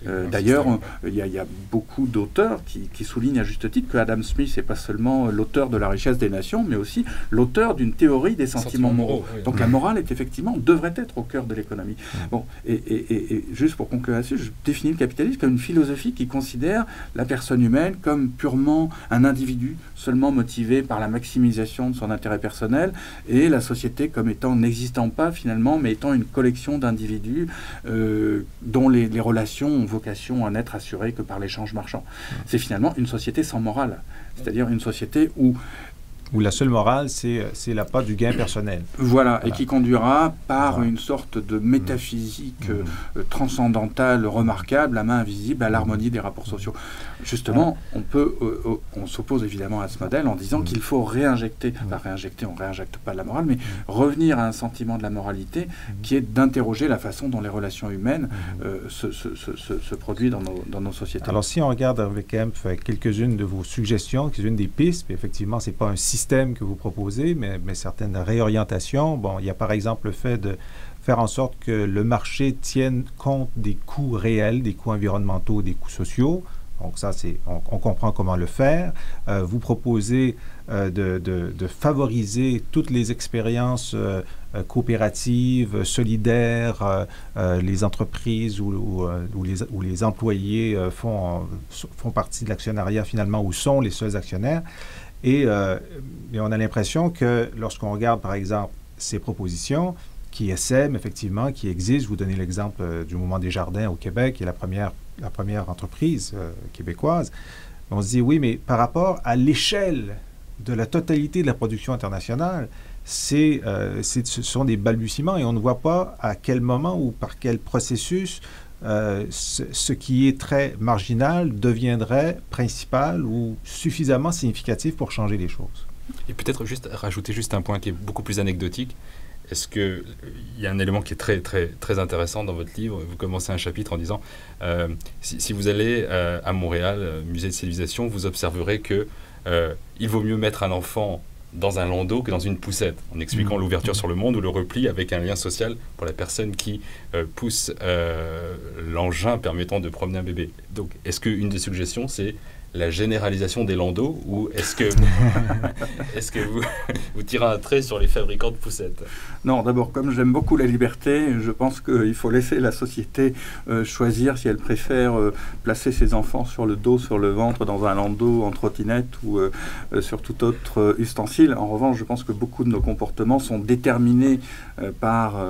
D'ailleurs, il y a beaucoup d'auteurs qui soulignent à juste titre que Adam Smith n'est pas seulement l'auteur de La richesse des nations, mais aussi l'auteur d'une théorie des sentiments moraux. Oui. Donc la morale est effectivement, devrait être au cœur de l'économie. Bon, et juste pour conclure là-dessus, je définis le capitalisme comme une philosophie qui considère la personne humaine comme purement un individu, seulement motivé par la maximisation de son intérêt personnel, et la société comme étant n'existant pas finalement, mais étant une collection d'individus dont les relations ont vocation à n'être assurées que par l'échange marchand. C'est finalement une société sans morale, c'est-à-dire une société où la seule morale, c'est l'appât du gain personnel. Voilà, et qui conduira par une sorte de métaphysique transcendantale, remarquable, la main invisible, à l'harmonie des rapports sociaux. Justement, on s'oppose évidemment à ce modèle en disant qu'il faut réinjecter, on ne réinjecte pas de la morale, mais revenir à un sentiment de la moralité qui est d'interroger la façon dont les relations humaines se produisent dans nos sociétés. Alors, si on regarde avec Kempf quelques-unes de vos suggestions, quelques-unes des pistes, puis effectivement, ce n'est pas un système que vous proposez, mais certaines réorientations. Bon, il y a par exemple le fait de faire en sorte que le marché tienne compte des coûts réels, des coûts environnementaux, des coûts sociaux. Donc ça, on comprend comment le faire. Vous proposez de favoriser toutes les expériences coopératives, solidaires, les entreprises où les employés font partie de l'actionnariat finalement, ou sont les seuls actionnaires. Et on a l'impression que lorsqu'on regarde, par exemple, ces propositions qui essaiment, effectivement, qui existent, je vous donnez l'exemple du Mouvement des Jardins au Québec, qui est la première entreprise québécoise, on se dit, oui, mais par rapport à l'échelle de la totalité de la production internationale, ce sont des balbutiements et on ne voit pas à quel moment ou par quel processus ce qui est très marginal deviendrait principal ou suffisamment significatif pour changer les choses. Et peut-être rajouter un point qui est beaucoup plus anecdotique. Est-ce qu'il y a un élément qui est très, très, très intéressant dans votre livre? Vous commencez un chapitre en disant si vous allez à Montréal, musée de civilisation, vous observerez que il vaut mieux mettre un enfant dans un landau que dans une poussette, en expliquant l'ouverture sur le monde ou le repli avec un lien social pour la personne qui pousse l'engin permettant de promener un bébé. Donc, est-ce qu'une des suggestions, c'est la généralisation des landaux, ou est-ce que vous tirez un trait sur les fabricants de poussettes? Non, d'abord, comme j'aime beaucoup la liberté, je pense qu'il faut laisser la société choisir si elle préfère placer ses enfants sur le dos, sur le ventre, dans un landau, en trottinette ou sur tout autre ustensile. En revanche, je pense que beaucoup de nos comportements sont déterminés par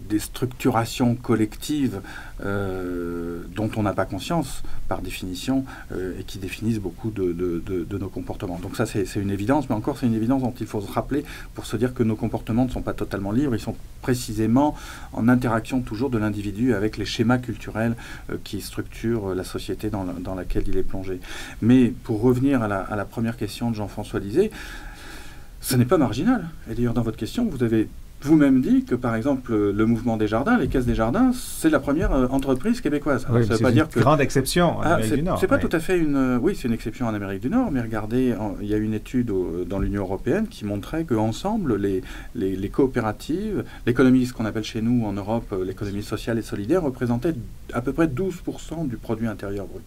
des structurations collectives dont on n'a pas conscience, par définition, et qui définissent beaucoup de nos comportements. Donc ça, c'est une évidence, mais encore, c'est une évidence dont il faut se rappeler pour se dire que nos comportements ne sont pas totalement libres, ils sont précisément en interaction toujours de l'individu avec les schémas culturels qui structurent la société dans laquelle il est plongé. Mais pour revenir à la première question de Jean-François Lisée, ce n'est pas marginal. Et d'ailleurs, dans votre question, vous avez vous-même dit que, par exemple, le Mouvement des Jardins, les Caisses des Jardins, c'est la première entreprise québécoise. Alors, oui, ça veut pas dire que... grande exception en Amérique du Nord. C'est pas tout à fait une... Oui, c'est une exception en Amérique du Nord, mais regardez, il y a une étude dans l'Union européenne qui montrait qu'ensemble, les coopératives, l'économie, ce qu'on appelle chez nous en Europe, l'économie sociale et solidaire, représentait à peu près 12% du produit intérieur brut.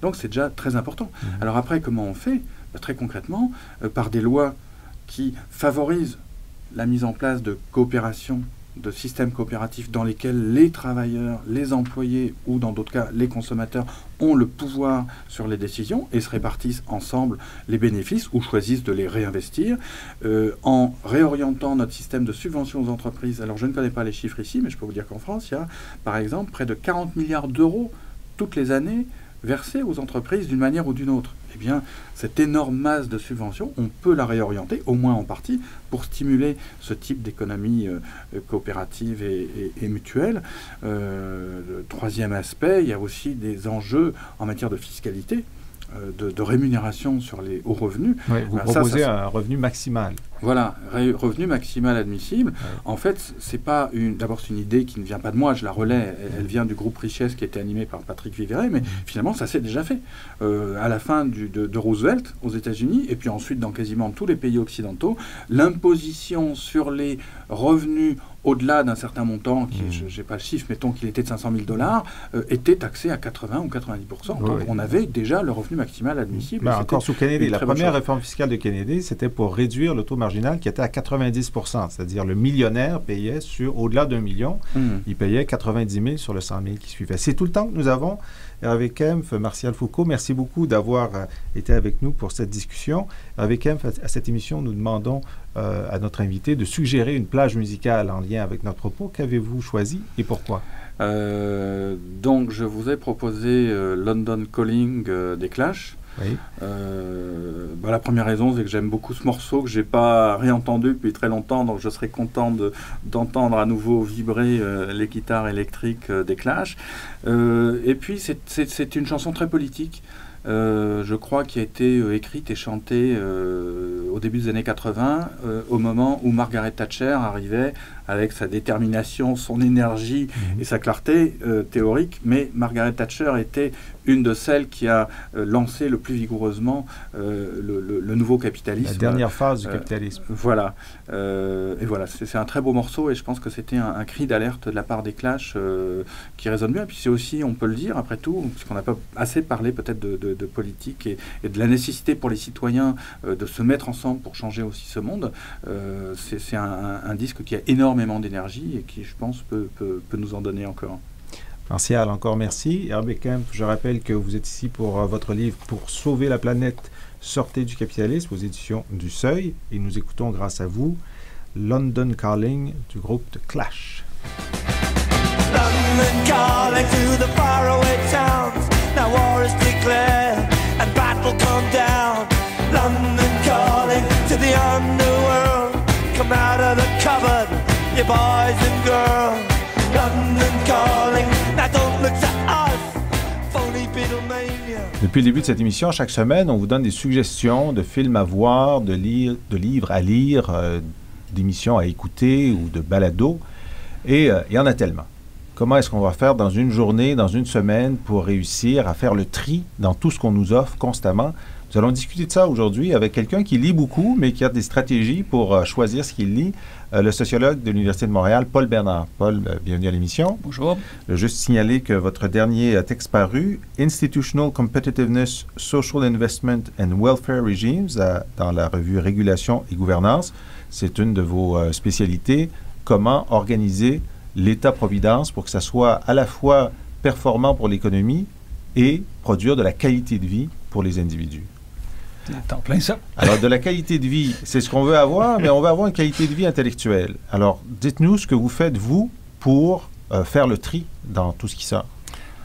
Donc c'est déjà très important. Alors après, comment on fait? Très concrètement, par des lois qui favorisent la mise en place de coopérations, de systèmes coopératifs dans lesquels les travailleurs, les employés ou dans d'autres cas les consommateurs ont le pouvoir sur les décisions et se répartissent ensemble les bénéfices ou choisissent de les réinvestir en réorientant notre système de subventions aux entreprises. Alors je ne connais pas les chiffres ici, mais je peux vous dire qu'en France, il y a par exemple près de 40 milliards d'euros toutes les années versés aux entreprises d'une manière ou d'une autre. Eh bien, cette énorme masse de subventions, on peut la réorienter, au moins en partie, pour stimuler ce type d'économie coopérative et mutuelle. Troisième aspect, il y a aussi des enjeux en matière de fiscalité, de rémunération sur les hauts revenus. Oui, vous proposez un revenu maximal. Voilà, revenu maximal admissible. Ouais. En fait, c'est pas d'abord, c'est une idée qui ne vient pas de moi, je la relais, elle vient du groupe Richesse qui était animé par Patrick Viveret, mais finalement, ça s'est déjà fait. À la fin de Roosevelt aux États-Unis, et puis ensuite dans quasiment tous les pays occidentaux, l'imposition sur les revenus au-delà d'un certain montant, je n'ai pas le chiffre, mettons qu'il était de 500 000 $, était taxé à 80 ou 90%. Donc on avait déjà le revenu maximal admissible. Encore sous Kennedy, la première réforme fiscale de Kennedy, c'était pour réduire le taux marginal qui était à 90%. C'est-à-dire le millionnaire payait au-delà d'1 million, il payait 90 000 sur le 100 000 qui suivait. C'est tout le temps que nous avons. Hervé Kempf, Martial Foucault, merci beaucoup d'avoir été avec nous pour cette discussion. Hervé Kempf, à cette émission, nous demandons à notre invité de suggérer une plage musicale en lien avec notre propos. Qu'avez-vous choisi et pourquoi? Donc, je vous ai proposé London Calling des Clash. Oui. La première raison, c'est que j'aime beaucoup ce morceau, que je n'ai pas réentendu depuis très longtemps, donc je serais content d'entendre à nouveau vibrer les guitares électriques des Clash. Et puis, c'est une chanson très politique. Je crois qui a été écrite et chantée au début des années 80, au moment où Margaret Thatcher arrivait avec sa détermination, son énergie et sa clarté théorique, mais Margaret Thatcher était une de celles qui a lancé le plus vigoureusement le nouveau capitalisme. La dernière phase du capitalisme. Voilà. Et voilà, c'est un très beau morceau et je pense que c'était un cri d'alerte de la part des Clash qui résonne bien. Et puis c'est aussi, on peut le dire après tout, parce qu'on n'a pas assez parlé peut-être de politique et de la nécessité pour les citoyens de se mettre ensemble pour changer aussi ce monde. C'est un disque qui a énormément d'énergie et qui, je pense, peut nous en donner encore. Martial, encore merci. Hervé Kempf, je rappelle que vous êtes ici pour votre livre « Pour sauver la planète, sortez du capitalisme » aux éditions du Seuil. Et nous écoutons, grâce à vous, London Calling du groupe The Clash. London calling to the faraway towns. Now war is declared and battle come down. London calling to the underworld. Come out of the cupboard, you boys and girls. London calling, now don't look to us. Phony Beatlemania. Depuis le début de cette émission, chaque semaine, on vous donne des suggestions de films à voir, de livres à lire, d'émissions à écouter ou de balados. Et il y en a tellement. Comment est-ce qu'on va faire dans une journée, dans une semaine, pour réussir à faire le tri dans tout ce qu'on nous offre constamment? Nous allons discuter de ça aujourd'hui avec quelqu'un qui lit beaucoup, mais qui a des stratégies pour choisir ce qu'il lit, le sociologue de l'Université de Montréal, Paul Bernard. Paul, bienvenue à l'émission. Bonjour. Je veux juste signaler que votre dernier texte paru, Institutional Competitiveness, Social Investment and Welfare Regimes, dans la revue Régulation et Gouvernance, c'est une de vos spécialités. Comment organiser l'État-providence pour que ça soit à la fois performant pour l'économie et produire de la qualité de vie pour les individus. T'en plein ça. Alors, de la qualité de vie, c'est ce qu'on veut avoir, mais on veut avoir une qualité de vie intellectuelle. Alors, dites-nous ce que vous faites, vous, pour faire le tri dans tout ce qui sort.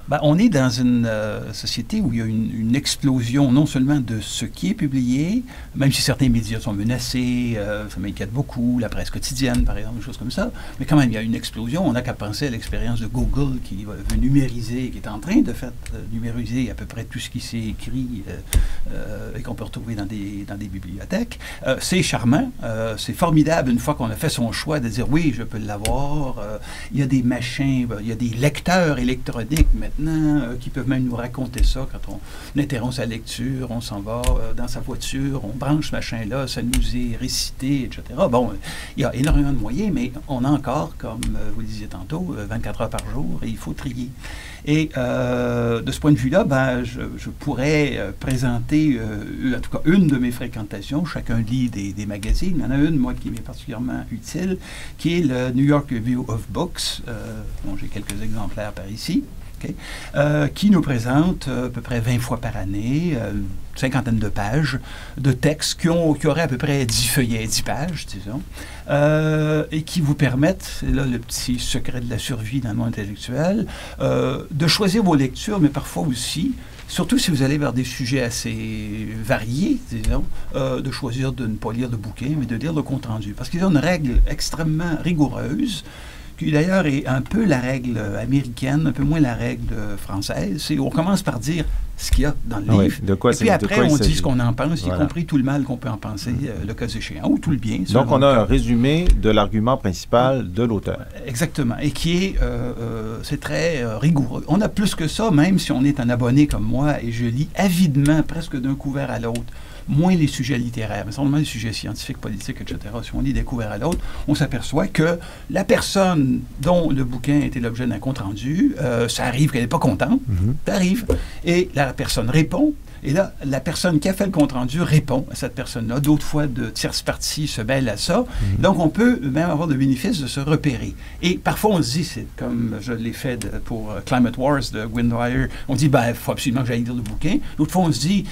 Ben, on est dans une société où il y a une explosion non seulement de ce qui est publié, même si certains médias sont menacés, ça m'inquiète beaucoup, la presse quotidienne, par exemple, des choses comme ça, mais quand même, il y a une explosion. On n'a qu'à penser à l'expérience de Google qui veut numériser, qui est en train de faire numériser à peu près tout ce qui s'est écrit et qu'on peut retrouver dans des bibliothèques. C'est charmant, c'est formidable une fois qu'on a fait son choix de dire oui, je peux l'avoir. Il y a des machins, il y a des lecteurs électroniques maintenant qui peuvent même nous raconter ça quand on interrompt sa lecture, on s'en va dans sa voiture, on branche ce machin-là, ça nous est récité, etc. Bon, il y a énormément de moyens, mais on a encore, comme vous le disiez tantôt, 24 heures par jour et il faut trier. Et de ce point de vue-là, ben, je pourrais présenter, en tout cas, une de mes fréquentations. Chacun lit des magazines. Il y en a une, moi, qui m'est particulièrement utile, qui est le New York Review of Books, dont j'ai quelques exemplaires par ici. Qui nous présente à peu près 20 fois par année, une cinquantaine de pages de textes qui auraient à peu près 10 feuillets, 10 pages, disons, et qui vous permettent, c'est là le petit secret de la survie dans le monde intellectuel, de choisir vos lectures, mais parfois aussi, surtout si vous allez vers des sujets assez variés, disons, de choisir de ne pas lire de bouquins, mais de lire le compte-rendu. Parce qu'il y a une règle extrêmement rigoureuse, qui d'ailleurs est un peu la règle américaine, un peu moins la règle française. On commence par dire « ce qu'il y a dans le Oui, livre. de quoi et puis après, on dit ce qu'on en pense, Voilà. y compris tout le mal qu'on peut en penser, le cas échéant, ou tout le bien. Donc, on a un résumé de l'argument principal de l'auteur. Exactement, et qui est, c'est très rigoureux. On a plus que ça, même si on est un abonné comme moi, et je lis avidement, presque d'un couvert à l'autre, moins les sujets littéraires, mais seulement les sujets scientifiques, politiques, etc. Si on lit d'un couvert à l'autre, on s'aperçoit que la personne dont le bouquin était l'objet d'un compte-rendu, ça arrive qu'elle n'est pas contente, ça arrive, et la personne répond. Et là, la personne qui a fait le compte-rendu répond à cette personne-là. D'autres fois, de tierces parties se mêlent à ça. Donc, on peut même avoir le bénéfice de se repérer. Et parfois, on se dit, c'est comme je l'ai fait pour Climate Wars de Windwire, on dit, il faut absolument que j'aille lire le bouquin. D'autres fois, on se dit,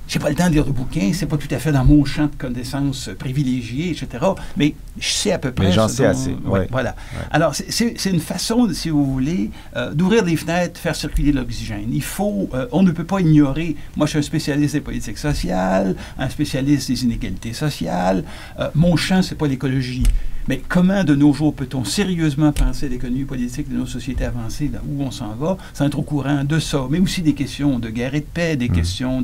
j'ai pas le temps de lire le bouquin, c'est pas tout à fait dans mon champ de connaissances privilégiées, etc. Mais je sais à peu près. Mais j'en sais assez. Ouais, voilà. Ouais. Alors, c'est une façon, si vous voulez, d'ouvrir les fenêtres, faire circuler l'oxygène. Il faut, on ne peut pas ignorer. Moi, je suis un spécialiste des politiques sociales, un spécialiste des inégalités sociales. Mon champ, c'est pas l'écologie. Mais comment, de nos jours, peut-on sérieusement penser l'économie politique de nos sociétés avancées, là où on s'en va, sans être au courant de ça? Mais aussi des questions de guerre et de paix, des questions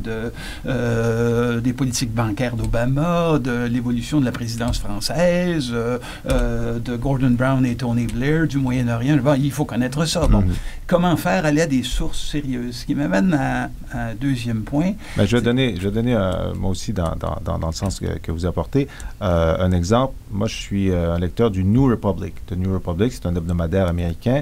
des politiques bancaires d'Obama, de l'évolution de la présidence française, de Gordon Brown et Tony Blair, du Moyen-Orient. Bon, il faut connaître ça. Bon, comment faire? Aller à des sources sérieuses. Ce qui m'amène à un deuxième point. Ben, je vais donner moi aussi, dans le sens que vous apportez, un exemple. Moi, je suis un lecteur du New Republic. Le New Republic, c'est un hebdomadaire américain.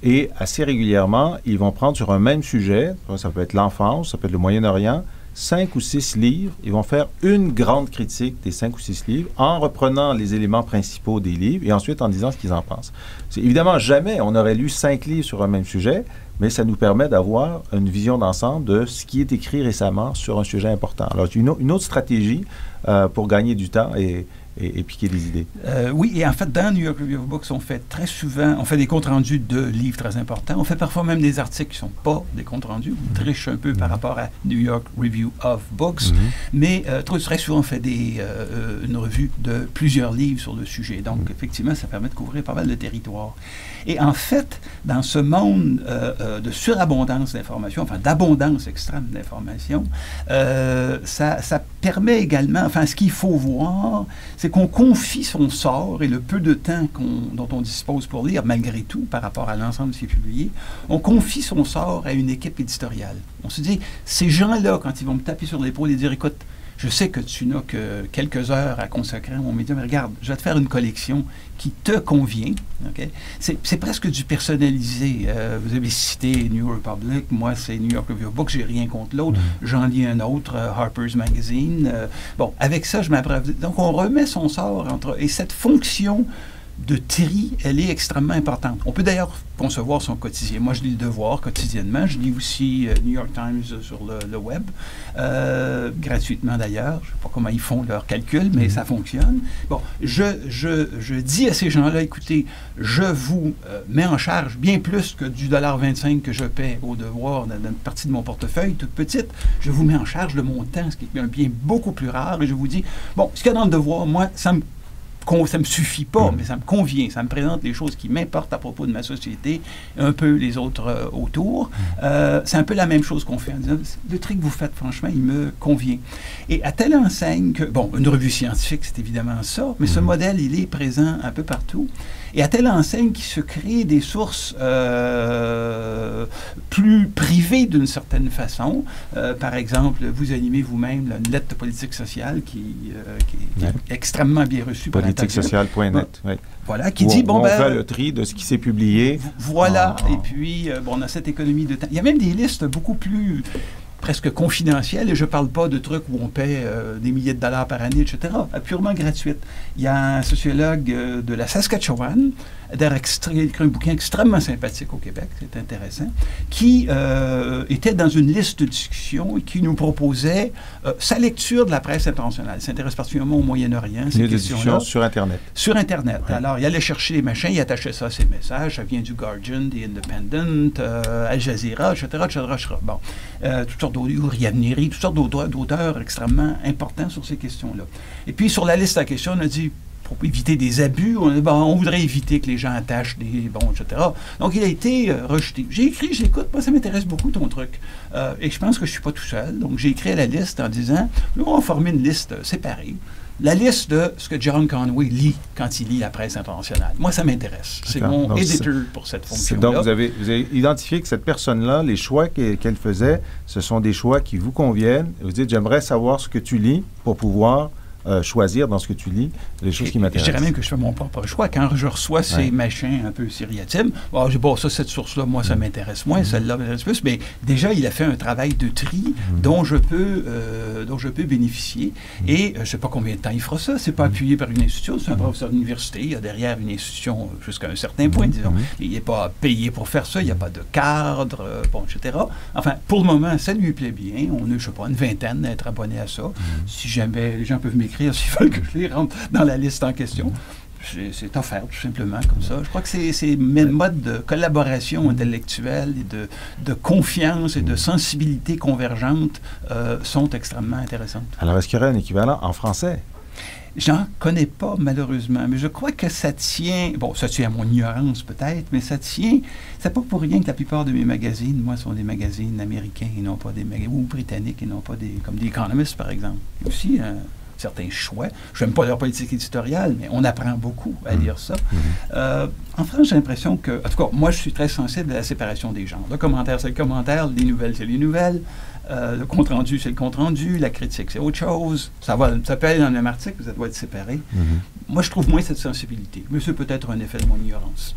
Et assez régulièrement, ils vont prendre sur un même sujet, ça peut être l'enfance, ça peut être le Moyen-Orient, 5 ou 6 livres. Ils vont faire une grande critique des 5 ou 6 livres en reprenant les éléments principaux des livres et ensuite en disant ce qu'ils en pensent. Évidemment, jamais on aurait lu 5 livres sur un même sujet, mais ça nous permet d'avoir une vision d'ensemble de ce qui est écrit récemment sur un sujet important. Alors, une autre stratégie pour gagner du temps et piquer des idées. Oui, et en fait, dans New York Review of Books, on fait très souvent, on fait des comptes rendus de livres très importants. On fait parfois même des articles qui ne sont pas des comptes rendus. On triche un peu par rapport à New York Review of Books. Mais très souvent, on fait une revue de plusieurs livres sur le sujet. Donc, effectivement, ça permet de couvrir pas mal de territoire. Et en fait, dans ce monde de surabondance d'informations, enfin d'abondance extrême d'informations, ça permet également, enfin, ce qu'il faut voir, c'est qu'on confie son sort et le peu de temps dont on dispose pour lire, malgré tout, par rapport à l'ensemble de ce qui est publié, on confie son sort à une équipe éditoriale. On se dit, ces gens-là, quand ils vont me taper sur l'épaule et dire, écoute, je sais que tu n'as que quelques heures à consacrer à mon média, mais regarde, je vais te faire une collection qui te convient. Okay? C'est presque du personnalisé. Vous avez cité New Republic, moi c'est New York Review of Books, j'ai rien contre l'autre. J'en lis un autre, Harper's Magazine. Bon, avec ça, je m'apprends. Donc, on remet son sort entre... Et cette fonction de tri, elle est extrêmement importante. On peut d'ailleurs concevoir son quotidien. Moi, je lis Le Devoir quotidiennement. Je lis aussi New York Times sur le web, gratuitement d'ailleurs. Je ne sais pas comment ils font leurs calculs, mais ça fonctionne. Bon, je dis à ces gens-là, écoutez, je vous mets en charge bien plus que du $1,25 que je paie au Devoir dans une partie de mon portefeuille, toute petite. Je vous mets en charge de mon temps, ce qui est un bien beaucoup plus rare. Et je vous dis, bon, ce qu'il y a dans Le Devoir, moi, ça me suffit pas, mais ça me convient. Ça me présente les choses qui m'importent à propos de ma société, un peu les autres autour. C'est un peu la même chose qu'on fait en disant, le tri que vous faites, franchement, il me convient. Et à telle enseigne que, bon, une revue scientifique, c'est évidemment ça, mais ce modèle, il est présent un peu partout. Et à telle enseigne qu'il se crée des sources plus privées d'une certaine façon. Par exemple, vous animez vous-même une lettre de politique sociale qui est extrêmement bien reçue par politiquesociale.net. Oui. Voilà, qui dit, on fait le tri de ce qui s'est publié. Voilà, et puis, on a cette économie de temps. Il y a même des listes beaucoup plus presque confidentielles, et je ne parle pas de trucs où on paie des milliers de dollars par année, etc., purement gratuites. Il y a un sociologue de la Saskatchewan, d'ailleurs, il a écrit un bouquin extrêmement sympathique au Québec, c'est intéressant, qui était dans une liste de discussion et qui nous proposait sa lecture de la presse internationale. Il s'intéresse particulièrement au Moyen-Orient, ces questions-là. Sur Internet. Sur Internet. Ouais. Alors, il allait chercher les machins, il attachait ça à ses messages, ça vient du Guardian, The Independent, Al Jazeera, etc., etc. Bon, toutes sortes d'auteurs, Yavneri, toutes sortes d'auteurs extrêmement importants sur ces questions-là. Et puis, sur la liste à question, on a dit, pour éviter des abus. On voudrait éviter que les gens attachent des bons, etc. Donc, il a été rejeté. J'ai écrit, j'écoute, moi, ça m'intéresse beaucoup ton truc. Et je pense que je ne suis pas tout seul. Donc, j'ai écrit à la liste en disant, nous, on va former une liste séparée. La liste de ce que John Conway lit quand il lit la presse internationale. Moi, ça m'intéresse. C'est mon éditeur pour cette fonction-là. Donc, vous avez identifié que cette personne-là, les choix qu'elle faisait, ce sont des choix qui vous conviennent. Vous dites, j'aimerais savoir ce que tu lis pour pouvoir choisir dans ce que tu lis les choses qui m'intéressent. Je dirais même que je fais mon propre choix. Quand je reçois ces machins un peu sériatimes, cette source-là, moi, ça m'intéresse moins, celle-là m'intéresse plus. Mais déjà, il a fait un travail de tri dont je peux bénéficier. Et je ne sais pas combien de temps il fera ça. C'est pas appuyé par une institution. C'est un professeur d'université. Il y a derrière une institution jusqu'à un certain point, disons. Il n'est pas payé pour faire ça. Il n'y a pas de cadre, etc. Enfin, pour le moment, ça lui plaît bien. On est, je ne sais pas, une vingtaine à être abonnés à ça. Si jamais les gens peuvent m'écrire s'ils veulent que je les rentre dans la liste en question. C'est offert, tout simplement, comme ça. Je crois que ces modes de collaboration intellectuelle et de confiance et de sensibilité convergente sont extrêmement intéressantes. Alors, est-ce qu'il y aurait un équivalent en français? J'en connais pas, malheureusement, mais je crois que ça tient... Bon, ça tient à mon ignorance, peut-être, mais ça tient... C'est pas pour rien que la plupart de mes magazines, moi, sont des magazines américains et non pas des magazines... ou britanniques et non pas des... comme The Economist, par exemple. Il y a aussi certains choix. Je n'aime pas leur politique éditoriale, mais on apprend beaucoup à lire ça. En France, j'ai l'impression que... En tout cas, moi, je suis très sensible à la séparation des genres. Le commentaire, c'est le commentaire. Les nouvelles, c'est les nouvelles. Le compte-rendu, c'est le compte-rendu. La critique, c'est autre chose. Ça peut aller dans le même article, mais ça doit être séparé. Moi, je trouve moins cette sensibilité. Mais c'est peut-être un effet de mon ignorance.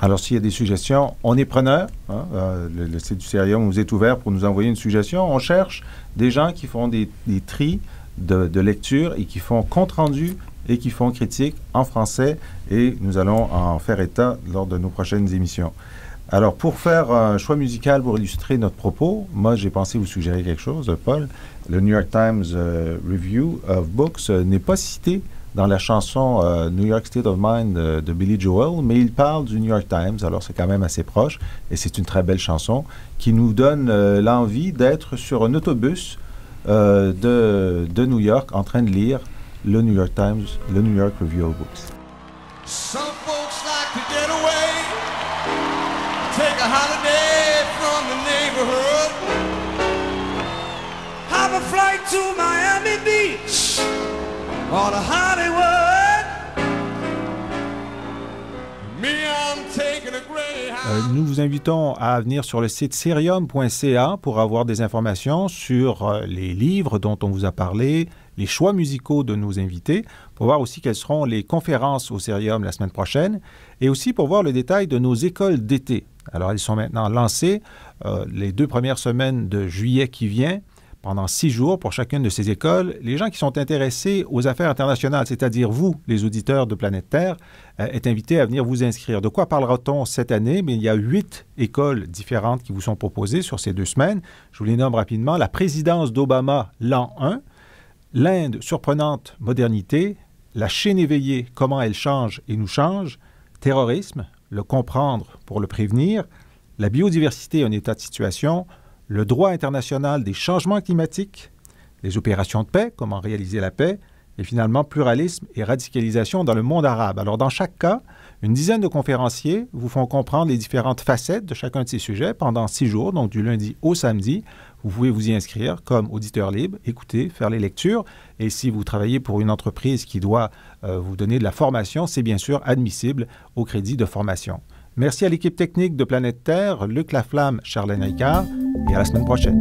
Alors, s'il y a des suggestions, on est preneur. Le site du Cerium vous est ouvert pour nous envoyer une suggestion. On cherche des gens qui font des tris de lecture et qui font compte-rendu et qui font critique en français. Et nous allons en faire état lors de nos prochaines émissions. Alors, pour faire un choix musical pour illustrer notre propos, moi, j'ai pensé vous suggérer quelque chose, Paul. Le New York Times Review of Books n'est pas cité dans la chanson New York State of Mind de Billy Joel, mais il parle du New York Times, alors c'est quand même assez proche, et c'est une très belle chanson qui nous donne l'envie d'être sur un autobus de New York en train de lire le New York Times, le New York Review of Books. Some folks like to get away, take a holiday from the neighborhood, have a flight to Miami Beach or to Hollywood. Me, I'm taking a Greyhound. Nous vous invitons à venir sur le site cerium.ca pour avoir des informations sur les livres dont on vous a parlé, les choix musicaux de nos invités, pour voir aussi quelles seront les conférences au Cerium la semaine prochaine, et aussi pour voir le détail de nos écoles d'été. Alors, elles sont maintenant lancées les 2 premières semaines de juillet qui vient, pendant 6 jours pour chacune de ces écoles. Les gens qui sont intéressés aux affaires internationales, c'est-à-dire vous, les auditeurs de Planète Terre, est invité à venir vous inscrire. De quoi parlera-t-on cette année? Mais il y a 8 écoles différentes qui vous sont proposées sur ces 2 semaines. Je vous les nomme rapidement. La présidence d'Obama, l'an 1. L'Inde, surprenante modernité. La Chine éveillée, comment elle change et nous change. Terrorisme, le comprendre pour le prévenir. La biodiversité, un état de situation. Le droit international des changements climatiques, les opérations de paix, comment réaliser la paix, et finalement pluralisme et radicalisation dans le monde arabe. Alors dans chaque cas, une dizaine de conférenciers vous font comprendre les différentes facettes de chacun de ces sujets pendant 6 jours, donc du lundi au samedi. Vous pouvez vous y inscrire comme auditeur libre, écouter, faire les lectures. Et si vous travaillez pour une entreprise qui doit vous donner de la formation, c'est bien sûr admissible au crédit de formation. Merci à l'équipe technique de Planète Terre, Luc Laflamme, Charlène Ricard, et à la semaine prochaine.